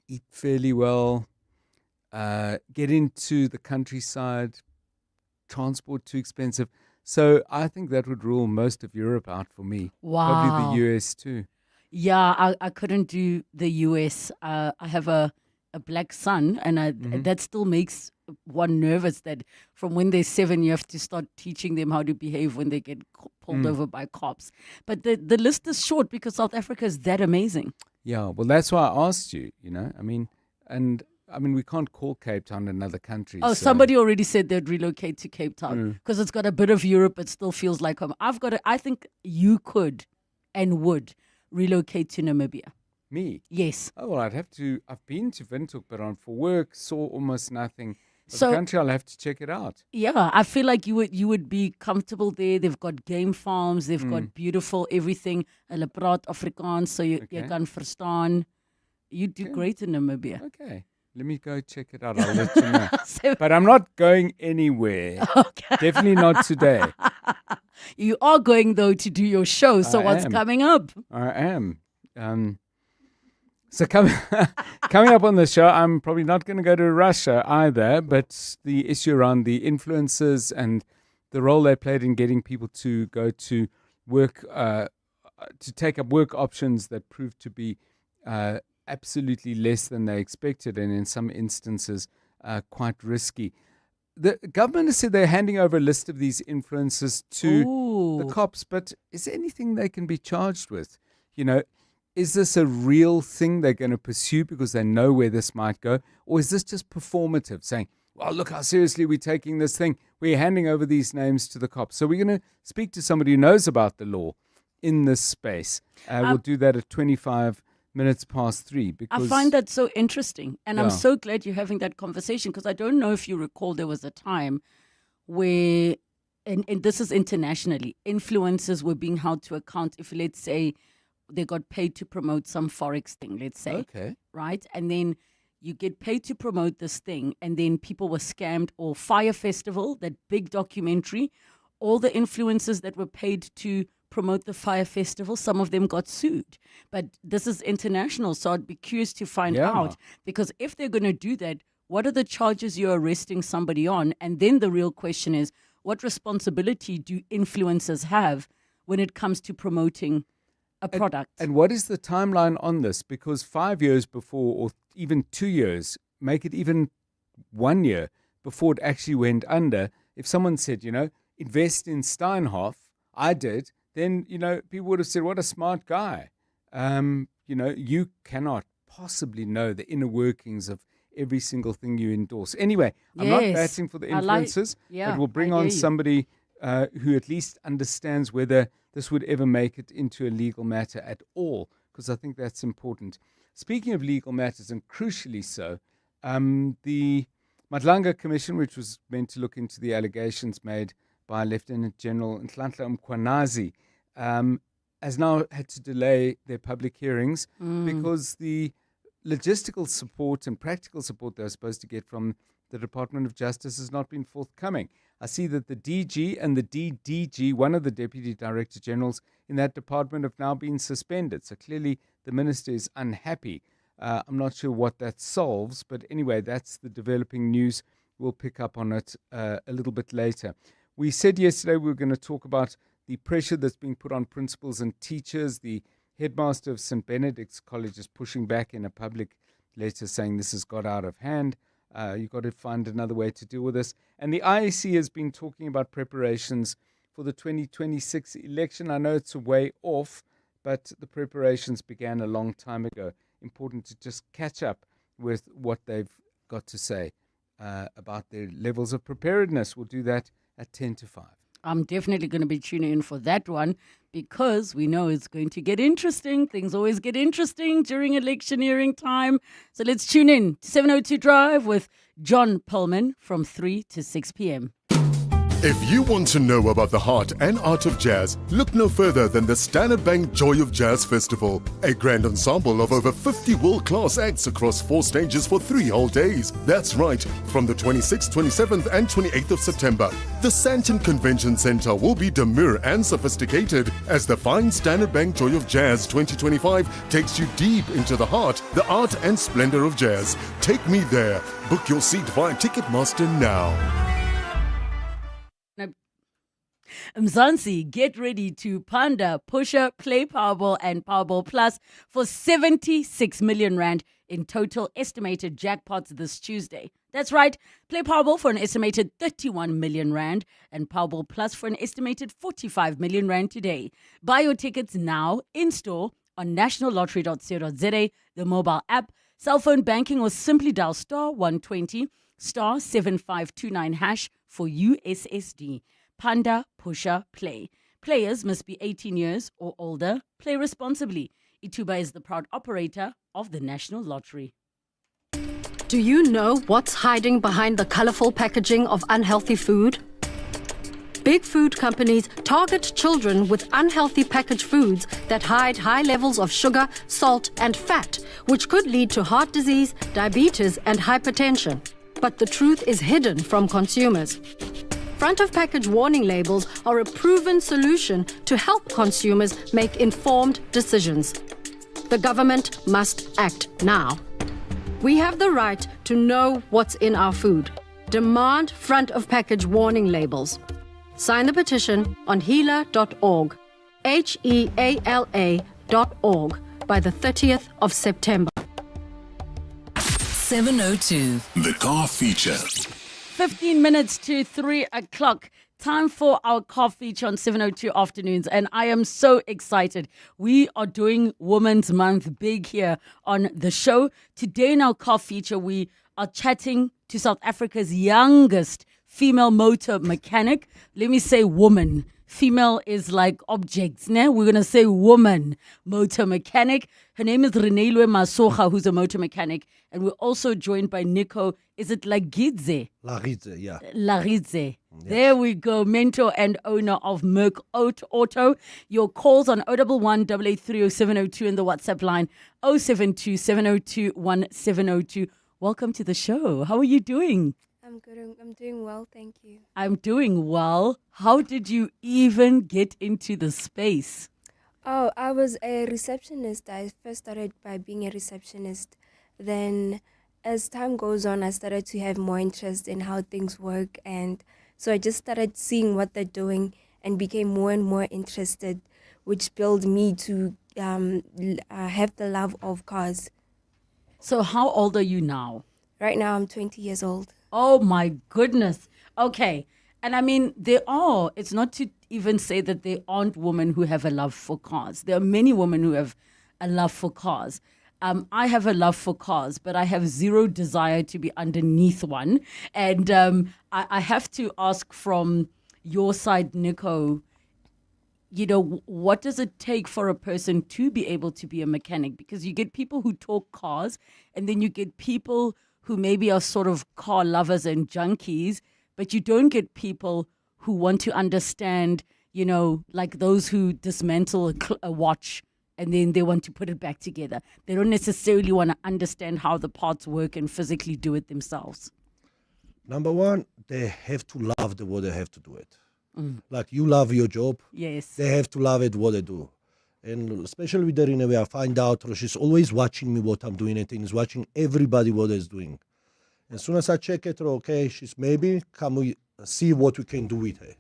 eat fairly well, get into the countryside, transport too expensive. So I think that would rule most of Europe out for me. Wow. Probably the US too. Yeah, I couldn't do the US. I have a black son, and that still makes one nervous that from when they're 7, you have to start teaching them how to behave when they get pulled over by cops. But the list is short because South Africa is that amazing. Yeah, well, that's why I asked you, I mean, we can't call Cape Town another country. Oh, somebody already said they'd relocate to Cape Town because it's got a bit of Europe. It still feels like home. I think you could and would relocate to Namibia. Me? Yes. Oh, well, I've been to Windhoek, but for work, saw almost nothing. So, the country, I'll have to check it out. Yeah, I feel like you would be comfortable there. They've got game farms. They've got beautiful everything. Hulle praat Afrikaans, so you can verstaan. You do great in Namibia. Okay. Let me go check it out. I'll let you know. But I'm not going anywhere. Okay. Definitely not today. You are going, though, to do your show. So what's coming up? I am. So coming up on the show, I'm probably not going to go to Russia either, but the issue around the influencers and the role they played in getting people to go to work, to take up work options that proved to be absolutely less than they expected, and in some instances quite risky. The government has said they're handing over a list of these influencers to the cops, but is there anything they can be charged with? Is this a real thing they're going to pursue because they know where this might go? Or is this just performative, saying, well, look how seriously we're taking this thing. We're handing over these names to the cops. So we're going to speak to somebody who knows about the law in this space. We'll do that at 25 minutes past 3. Because I find that so interesting. And I'm so glad you're having that conversation, because I don't know if you recall there was a time where, and this is internationally, influencers were being held to account if, let's say, they got paid to promote some Forex thing, let's say. Okay. Right? And then you get paid to promote this thing, and then people were scammed. Or Fire Festival, that big documentary, all the influencers that were paid to promote the Fire Festival, some of them got sued. But this is international, so I'd be curious to find out, because if they're going to do that, what are the charges you're arresting somebody on? And then the real question is, what responsibility do influencers have when it comes to promoting a product? And what is the timeline on this? Because 5 years before, or even 2 years, make it even 1 year before it actually went under, if someone said, invest in Steinhoff, I did, then, people would have said, what a smart guy. You cannot possibly know the inner workings of every single thing you endorse. Anyway, I'm not batting for the influencers, but we'll bring on somebody who at least understands whether this would ever make it into a legal matter at all, because I think that's important. Speaking of legal matters, and crucially so, the Madlanga Commission, which was meant to look into the allegations made by Lieutenant General Nhlanhla Mkhwanazi, has now had to delay their public hearings because the logistical support and practical support they're supposed to get from the Department of Justice has not been forthcoming. I see that the DG and the DDG, one of the Deputy Director Generals in that department, have now been suspended. So clearly the Minister is unhappy. I'm not sure what that solves, but anyway, that's the developing news. We'll pick up on it a little bit later. We said yesterday we were going to talk about the pressure that's being put on principals and teachers. The headmaster of St. Benedict's College is pushing back in a public letter saying this has got out of hand. You've got to find another way to deal with this. And the IEC has been talking about preparations for the 2026 election. I know it's a way off, but the preparations began a long time ago. Important to just catch up with what they've got to say about their levels of preparedness. We'll do that at 10 to 5. I'm definitely going to be tuning in for that one, because we know it's going to get interesting. Things always get interesting during electioneering time. So let's tune in to 702 Drive with John Pullman from 3 to 6 p.m. If you want to know about the heart and art of jazz, look no further than the Standard Bank Joy of Jazz Festival, a grand ensemble of over 50 world-class acts across 4 stages for 3 whole days. That's right, from the 26th, 27th and 28th of September. The Sandton Convention Center will be demure and sophisticated as the fine Standard Bank Joy of Jazz 2025 takes you deep into the heart, the art and splendor of jazz. Take me there. Book your seat via Ticketmaster now. Mzansi, get ready to ponder, pusher, play Powerball and Powerball Plus for 76 million rand in total estimated jackpots this Tuesday. That's right, play Powerball for an estimated 31 million rand and Powerball Plus for an estimated 45 million rand today. Buy your tickets now in store on nationallottery.co.za, the mobile app, cell phone banking, or simply dial star 120 star 7529 hash for USSD. Panda, pusher, play. Players must be 18 years or older. Play responsibly. Ituba is the proud operator of the National Lottery. Do you know what's hiding behind the colorful packaging of unhealthy food? Big food companies target children with unhealthy packaged foods that hide high levels of sugar, salt, and fat, which could lead to heart disease, diabetes, and hypertension. But the truth is hidden from consumers. Front-of-package warning labels are a proven solution to help consumers make informed decisions. The government must act now. We have the right to know what's in our food. Demand front-of-package warning labels. Sign the petition on heala.org, HEALA.org, by the 30th of September. 702. The car feature. 15 minutes to 3 o'clock. Time for our car feature on 702 afternoons, and I am so excited. We are doing Women's Month big here on the show. Today in our car feature, we are chatting to South Africa's youngest female motor mechanic. Let me say woman. Female is like objects, ne? We're going to say woman motor mechanic. Her name is Reneilwe Masoga, who's a motor mechanic. And we're also joined by Nico. Is it Lagidze? Lagidze, yeah. Lagidze. Yes. There we go. Mentor and owner of Merck Auto. Your calls on 011 883 0702 and the WhatsApp line 072 702 1702. Welcome to the show. How are you doing? I'm good. I'm doing well, thank you. I'm doing well. How did you even get into the space? Oh, I was a receptionist. I first started by being a receptionist. Then as time goes on, I started to have more interest in how things work. And so I just started seeing what they're doing and became more and more interested, which built me to have the love of cars. So how old are you now? Right now, I'm 20 years old. Oh my goodness. Okay. And I mean, it's not to even say that there aren't women who have a love for cars. There are many women who have a love for cars. I have a love for cars, but I have zero desire to be underneath one. And I have to ask from your side, Nico, what does it take for a person to be able to be a mechanic? Because you get people who talk cars, and then you get people who maybe are sort of car lovers and junkies, but you don't get people who want to understand, like those who dismantle a watch and then they want to put it back together. They don't necessarily want to understand how the parts work and physically do it themselves. Number one, they have to love the what they have to do it. Like you love your job. Yes. They have to love it what they do. And especially with the Reneilwe, I find out she's always watching me what I'm doing and things, watching everybody what is doing. As soon as I check it, okay, she's maybe come we see what we can do with her.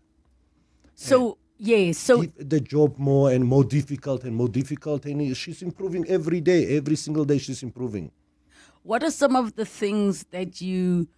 So keep the job more and more difficult, and she's improving every day, every single day she's improving. What are some of the things that you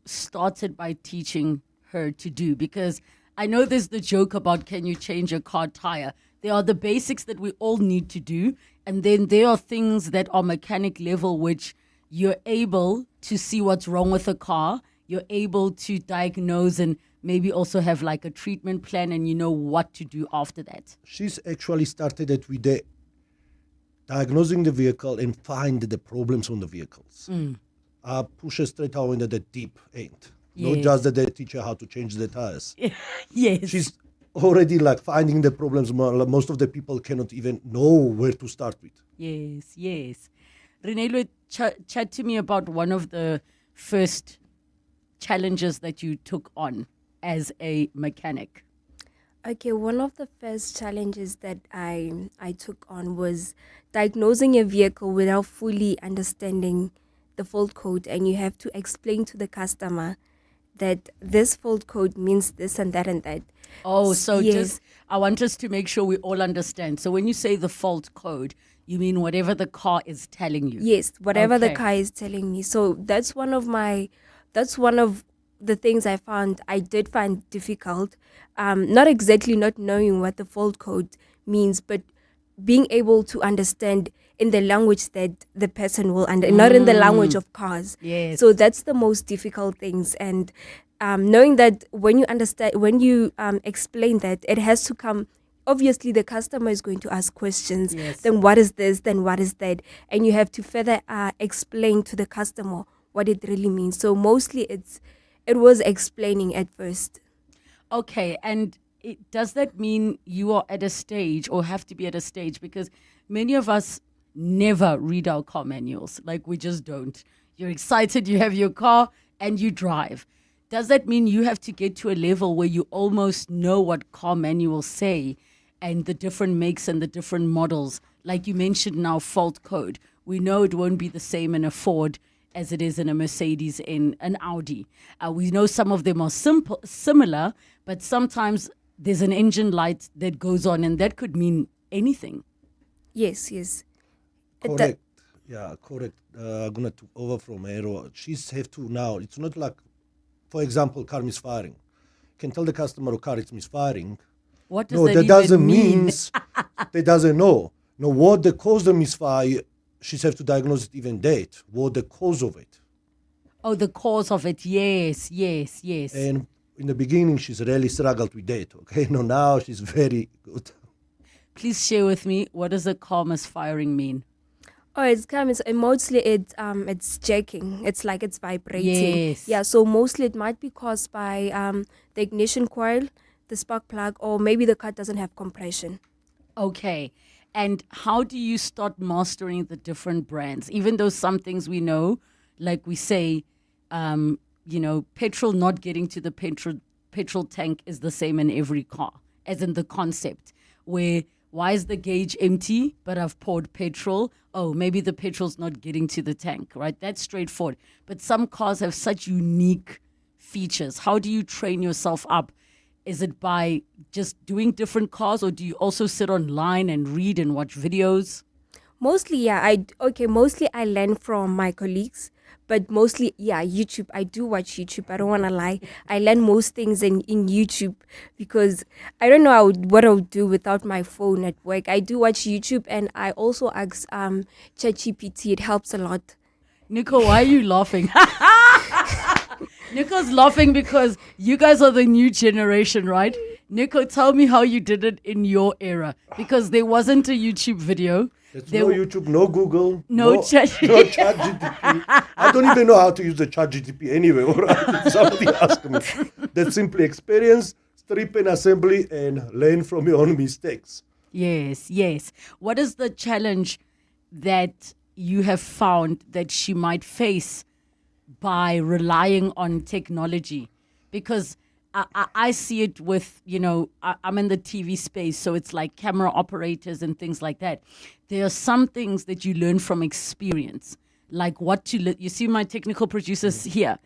started by teaching her to do? Because I know there's the joke about can you change a car tire? There are the basics that we all need to do, and then there are things that are mechanic level which you're able to see what's wrong with a car. You're able to diagnose and maybe also have like a treatment plan, and you know what to do after that. She's actually started it with the diagnosing the vehicle and find the problems on the vehicles. I push her straight out into the deep end. Yes. Not just that they teach her how to change the tires. Yes. She's already like finding the problems. Most of the people cannot even know where to start with. Yes. Reneilwe, chat to me about one of the first challenges that you took on as a mechanic. Okay, one of the first challenges that I took on was diagnosing a vehicle without fully understanding the fault code, and you have to explain to the customer that this fault code means this and that and that. Oh, so yes. I want us to make sure we all understand. So when you say the fault code, you mean whatever the car is telling you? Yes, whatever the car is telling me. So that's one of the things I did find difficult. Not exactly not knowing what the fault code means, but being able to understand in the language that the person will understand, not in the language of cars. Yes. So that's the most difficult things. And knowing that when you explain that, it has to come. Obviously, the customer is going to ask questions. Yes. Then what is this? Then what is that? And you have to further explain to the customer what it really means. So mostly it was explaining at first. Okay, and does that mean you are at a stage or have to be at a stage? Because many of us never read our car manuals. Like, we just don't. You're excited, you have your car, and you drive. Does that mean you have to get to a level where you almost know what car manuals say and the different makes and the different models? Like you mentioned now, fault code. We know it won't be the same in a Ford as it is in a Mercedes, in an Audi. We know some of them are similar, but sometimes there's an engine light that goes on, and that could mean anything. Yes. Correct. Correct. I'm going to over from her. She's have to now. It's not like, for example, car misfiring. can tell the customer a car is misfiring. What does no, that that even doesn't mean? means they doesn't know. No, what the cause the misfire, she's have to diagnose it even date. What the cause of it. Oh, the cause of it. Yes. And in the beginning, she's really struggled with that. Okay, no, now she's very good. Please share with me, what does a car misfiring mean? Oh, it's mostly it's jerking. It's like it's vibrating. Yes. Yeah, so mostly it might be caused by the ignition coil, the spark plug, or maybe the car doesn't have compression. Okay. And how do you start mastering the different brands? Even though some things we know, like we say, petrol not getting to the petrol tank is the same in every car, as in the concept, where why is the gauge empty, but I've poured petrol? Oh, maybe the petrol's not getting to the tank, right? That's straightforward. But some cars have such unique features. How do you train yourself up? Is it by just doing different cars, or do you also sit online and read and watch videos? Mostly, yeah. Mostly I learn from my colleagues, but mostly, yeah, YouTube. I do watch YouTube. I don't want to lie. I learn most things in YouTube because I don't know what I would do without my phone at work. I do watch YouTube, and I also ask ChatGPT. It helps a lot. Nico, why are you laughing? Nico's laughing because you guys are the new generation, right? Nico, tell me how you did it in your era, because there wasn't a YouTube video. There's no YouTube, no Google, no ChatGPT. I don't even know how to use the ChatGPT anyway. Somebody asked me. That's simply experience, strip and assembly, and learn from your own mistakes. Yes. What is the challenge that you have found that she might face by relying on technology? Because I see it with, I'm in the TV space, so it's like camera operators and things like that. There are some things that you learn from experience, like what to you see my technical producers here.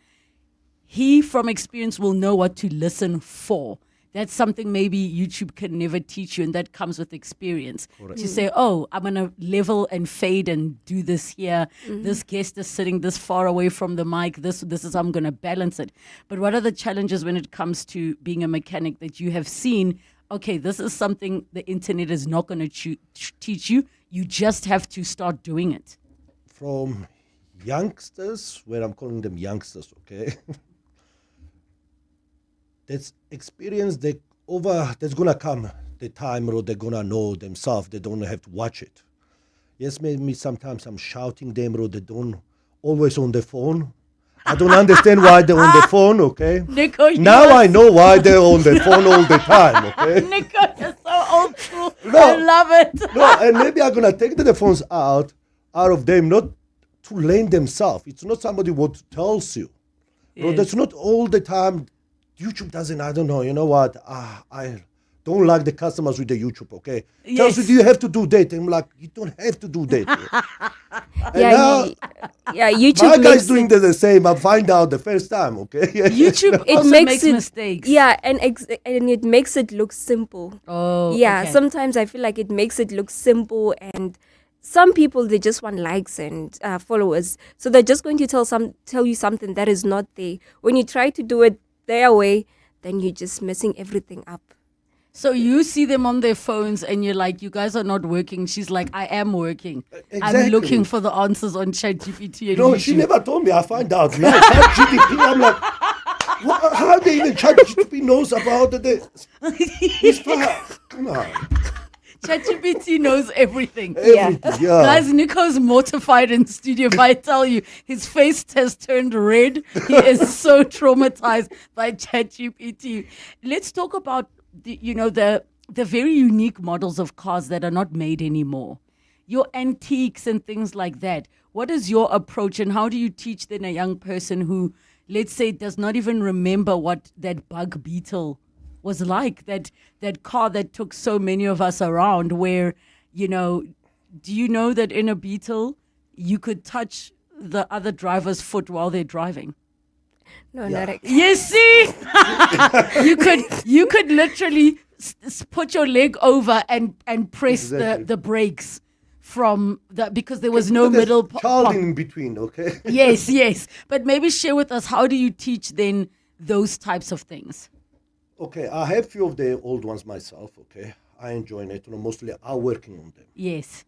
He, from experience, will know what to listen for. That's something maybe YouTube can never teach you, and that comes with experience. Correct. To say, oh, I'm going to level and fade and do this here. This guest is sitting this far away from the mic. This is how I'm going to balance it. But what are the challenges when it comes to being a mechanic that you have seen? Okay, this is something the internet is not going to teach you. You just have to start doing it. From youngsters, where I'm calling them youngsters, okay? That's experience that's gonna come the time or they're gonna know themselves. They don't have to watch it. Yes, maybe sometimes I'm shouting them or they don't always on the phone. I don't understand why they're on the phone, okay? Nico, now I know why they're on the phone all the time, okay? Nico, you're so old school. I love it. No, and maybe I'm gonna take the phones out of them, not to learn themselves. It's not somebody what tells you. Yes. No, that's not all the time. YouTube doesn't, I don't know, you know what? I don't like the customers with the YouTube, okay? Yes. Tells you, do you have to do that? I'm like, you don't have to do that. YouTube my guy's doing the same. I find out the first time, okay? YouTube also makes mistakes. Yeah, and it makes it look simple. Oh, yeah, okay. Sometimes I feel like it makes it look simple, and some people, they just want likes and followers. So they're just going to tell you something that is not there. When you try to do it their way, then you're just messing everything up. So you see them on their phones and you're like, you guys are not working. She's like, I am working. Exactly. I'm looking for the answers on ChatGPT. And No, YouTube. she never told me. I find out now. ChatGPT, I'm like, how do even ChatGPT knows about this? Come on. ChatGPT knows everything. Everything, yeah. Guys, Nico's mortified in studio. If I tell you, his face has turned red. He is so traumatized by ChatGPT. Let's talk about the very unique models of cars that are not made anymore. Your antiques and things like that. What is your approach, and how do you teach then a young person who, let's say, does not even remember what that bug beetle was like, that car that took so many of us around, where, do you know that in a Beetle you could touch the other driver's foot while they're driving? No, not actually. Yes, see? you could literally put your leg over and press the brakes from because there was no middle child in between, okay? Yes. But maybe share with us, how do you teach then those types of things? Okay, I have few of the old ones myself, okay. I enjoy it, mostly I'm working on them. Yes.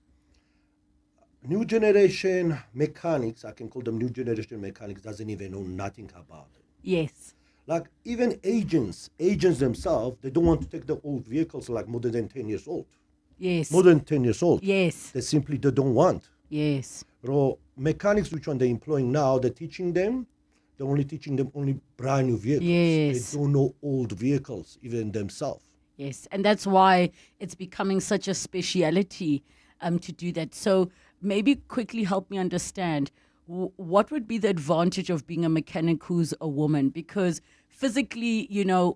New generation mechanics, I can call them new generation mechanics, doesn't even know nothing about it. Yes. Like even agents themselves, they don't want to take the old vehicles like more than 10 years old. Yes. More than 10 years old. Yes. They don't want. Yes. So mechanics, which one they're employing now, they're only teaching them only brand new vehicles. Yes. They don't know old vehicles, even themselves. Yes, and that's why it's becoming such a speciality to do that. So maybe quickly help me understand, what would be the advantage of being a mechanic who's a woman? Because physically,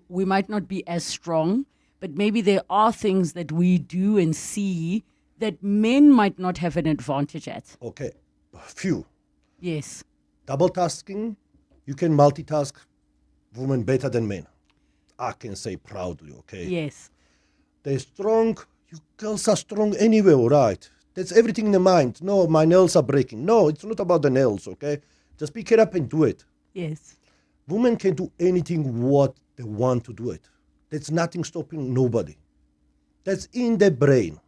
we might not be as strong, but maybe there are things that we do and see that men might not have an advantage at. Okay, few. Yes. Double tasking, you can multitask women better than men. I can say proudly, okay? Yes. They're strong. You girls are strong anyway, all right? That's everything in the mind. No, my nails are breaking. No, it's not about the nails, okay? Just pick it up and do it. Yes. Women can do anything what they want to do it. There's nothing stopping nobody. That's in their brain.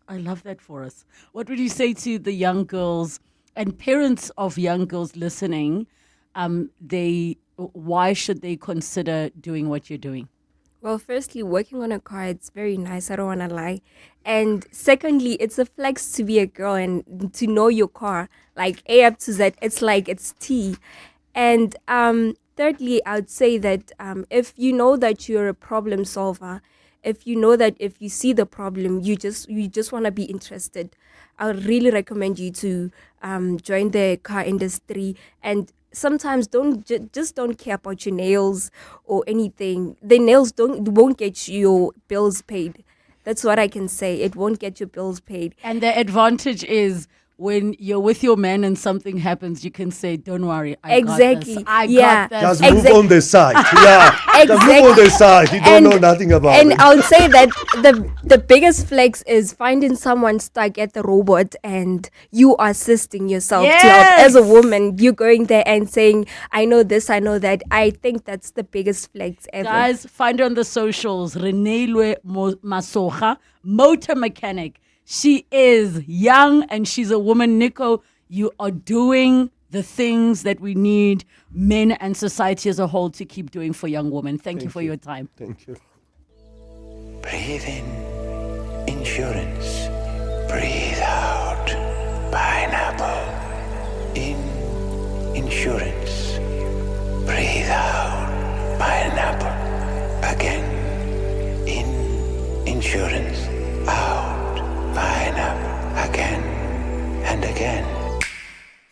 I love that for us. What would you say to the young girls and parents of young girls listening? Why should they consider doing what you're doing? Well, firstly, working on a car, it's very nice. I don't want to lie. And secondly, it's a flex to be a girl and to know your car. Like A up to Z, it's like it's T. And thirdly, I would say that if you know that you're a problem solver, if you know that if you see the problem, you just want to be interested, I would really recommend you to join the car industry. And sometimes don't care about your nails or anything. The nails won't get your bills paid. That's what I can say. It won't get your bills paid. And the advantage is when you're with your man and something happens, you can say, "Don't worry, I got this. I got this." Just move on the side. Yeah, just move on the side. You don't know nothing about it. And I would say that the biggest flex is finding someone stuck at the robot and you are assisting yourself to help. As a woman, you're going there and saying, "I know this, I know that." I think that's the biggest flex ever. Guys, find her on the socials, Reneilwe Masoga, motor mechanic. She is young and she's a woman. Nico, you are doing the things that we need men and society as a whole to keep doing for young women. Thank you for your time. Thank you. Breathe in, insurance. Breathe out, pineapple. In, insurance. Breathe out, pineapple. Again, in, insurance. Out. Pineapple, again and again.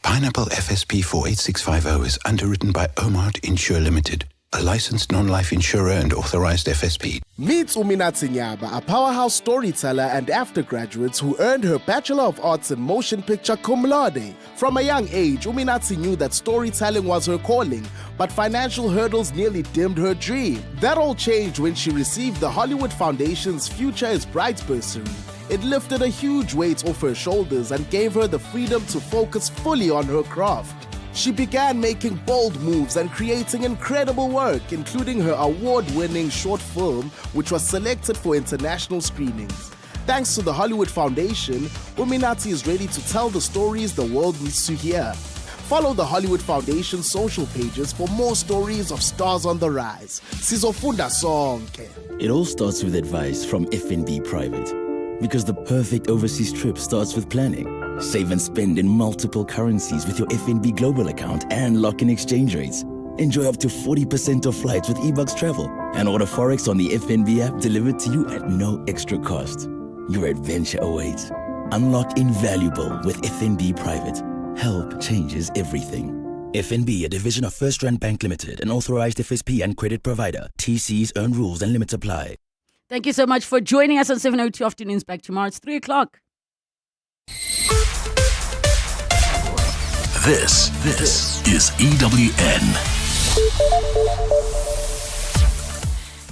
Pineapple FSP 48650 is underwritten by Omart Insure Limited, a licensed non-life insurer and authorized FSP. Meet Uminatsi Nyaba, a powerhouse storyteller and after-graduate who earned her Bachelor of Arts in Motion Picture cum laude. From a young age, Uminatsi knew that storytelling was her calling, but financial hurdles nearly dimmed her dream. That all changed when she received the Hollywood Foundation's Future is Bright bursary. It lifted a huge weight off her shoulders and gave her the freedom to focus fully on her craft. She began making bold moves and creating incredible work, including her award-winning short film, which was selected for international screenings. Thanks to the Hollywood Foundation, Uminati is ready to tell the stories the world needs to hear. Follow the Hollywood Foundation social pages for more stories of stars on the rise. Sizofunda sonke. It all starts with advice from FNB Private. Because the perfect overseas trip starts with planning. Save and spend in multiple currencies with your FNB Global account and lock in exchange rates. Enjoy up to 40% off flights with eBucks Travel and order Forex on the FNB app delivered to you at no extra cost. Your adventure awaits. Unlock invaluable with FNB Private. Help changes everything. FNB, a division of First Rand Bank Limited, an authorized FSP and credit provider. TC's earn rules and limits apply. Thank you so much for joining us on 702 Afternoons. Back tomorrow. It's 3 o'clock. This is EWN.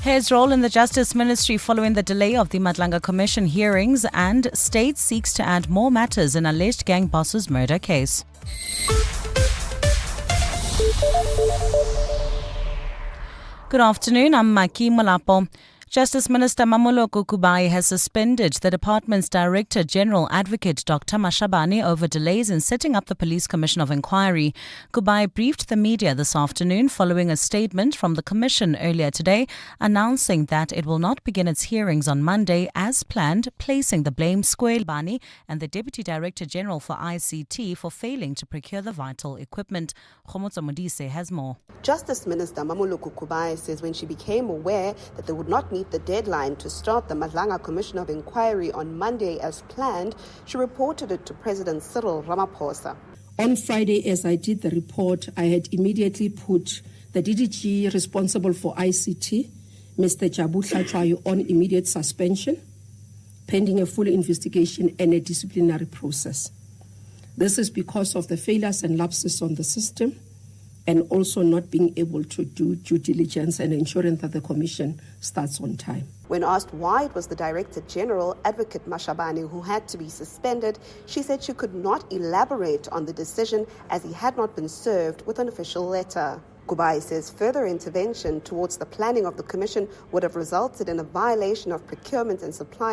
His role in the Justice Ministry following the delay of the Madlanga Commission hearings, and state seeks to add more matters in alleged gang boss's murder case. Good afternoon, I'm Maki Molapo. Justice Minister Mamoloko Kubai has suspended the department's Director General Advocate Dr. Mashabane over delays in setting up the Police Commission of Inquiry. Kubai briefed the media this afternoon following a statement from the Commission earlier today announcing that it will not begin its hearings on Monday as planned, placing the blame squarely on Bani and the Deputy Director General for ICT for failing to procure the vital equipment. Khomotso Modise has more. Justice Minister Mamoloko Kubai says when she became aware that they would not meet the deadline to start the Madlanga Commission of Inquiry on Monday as planned, she reported it to President Cyril Ramaphosa. On Friday, as I did the report, I had immediately put the DDG responsible for ICT, Mr. Jabu Tlatwayo, on immediate suspension, pending a full investigation and a disciplinary process. This is because of the failures and lapses on the system, and also not being able to do due diligence and ensuring that the commission starts on time. When asked why it was the Director General, Advocate Mashabane, who had to be suspended, she said she could not elaborate on the decision as he had not been served with an official letter. Kubai says further intervention towards the planning of the commission would have resulted in a violation of procurement and supply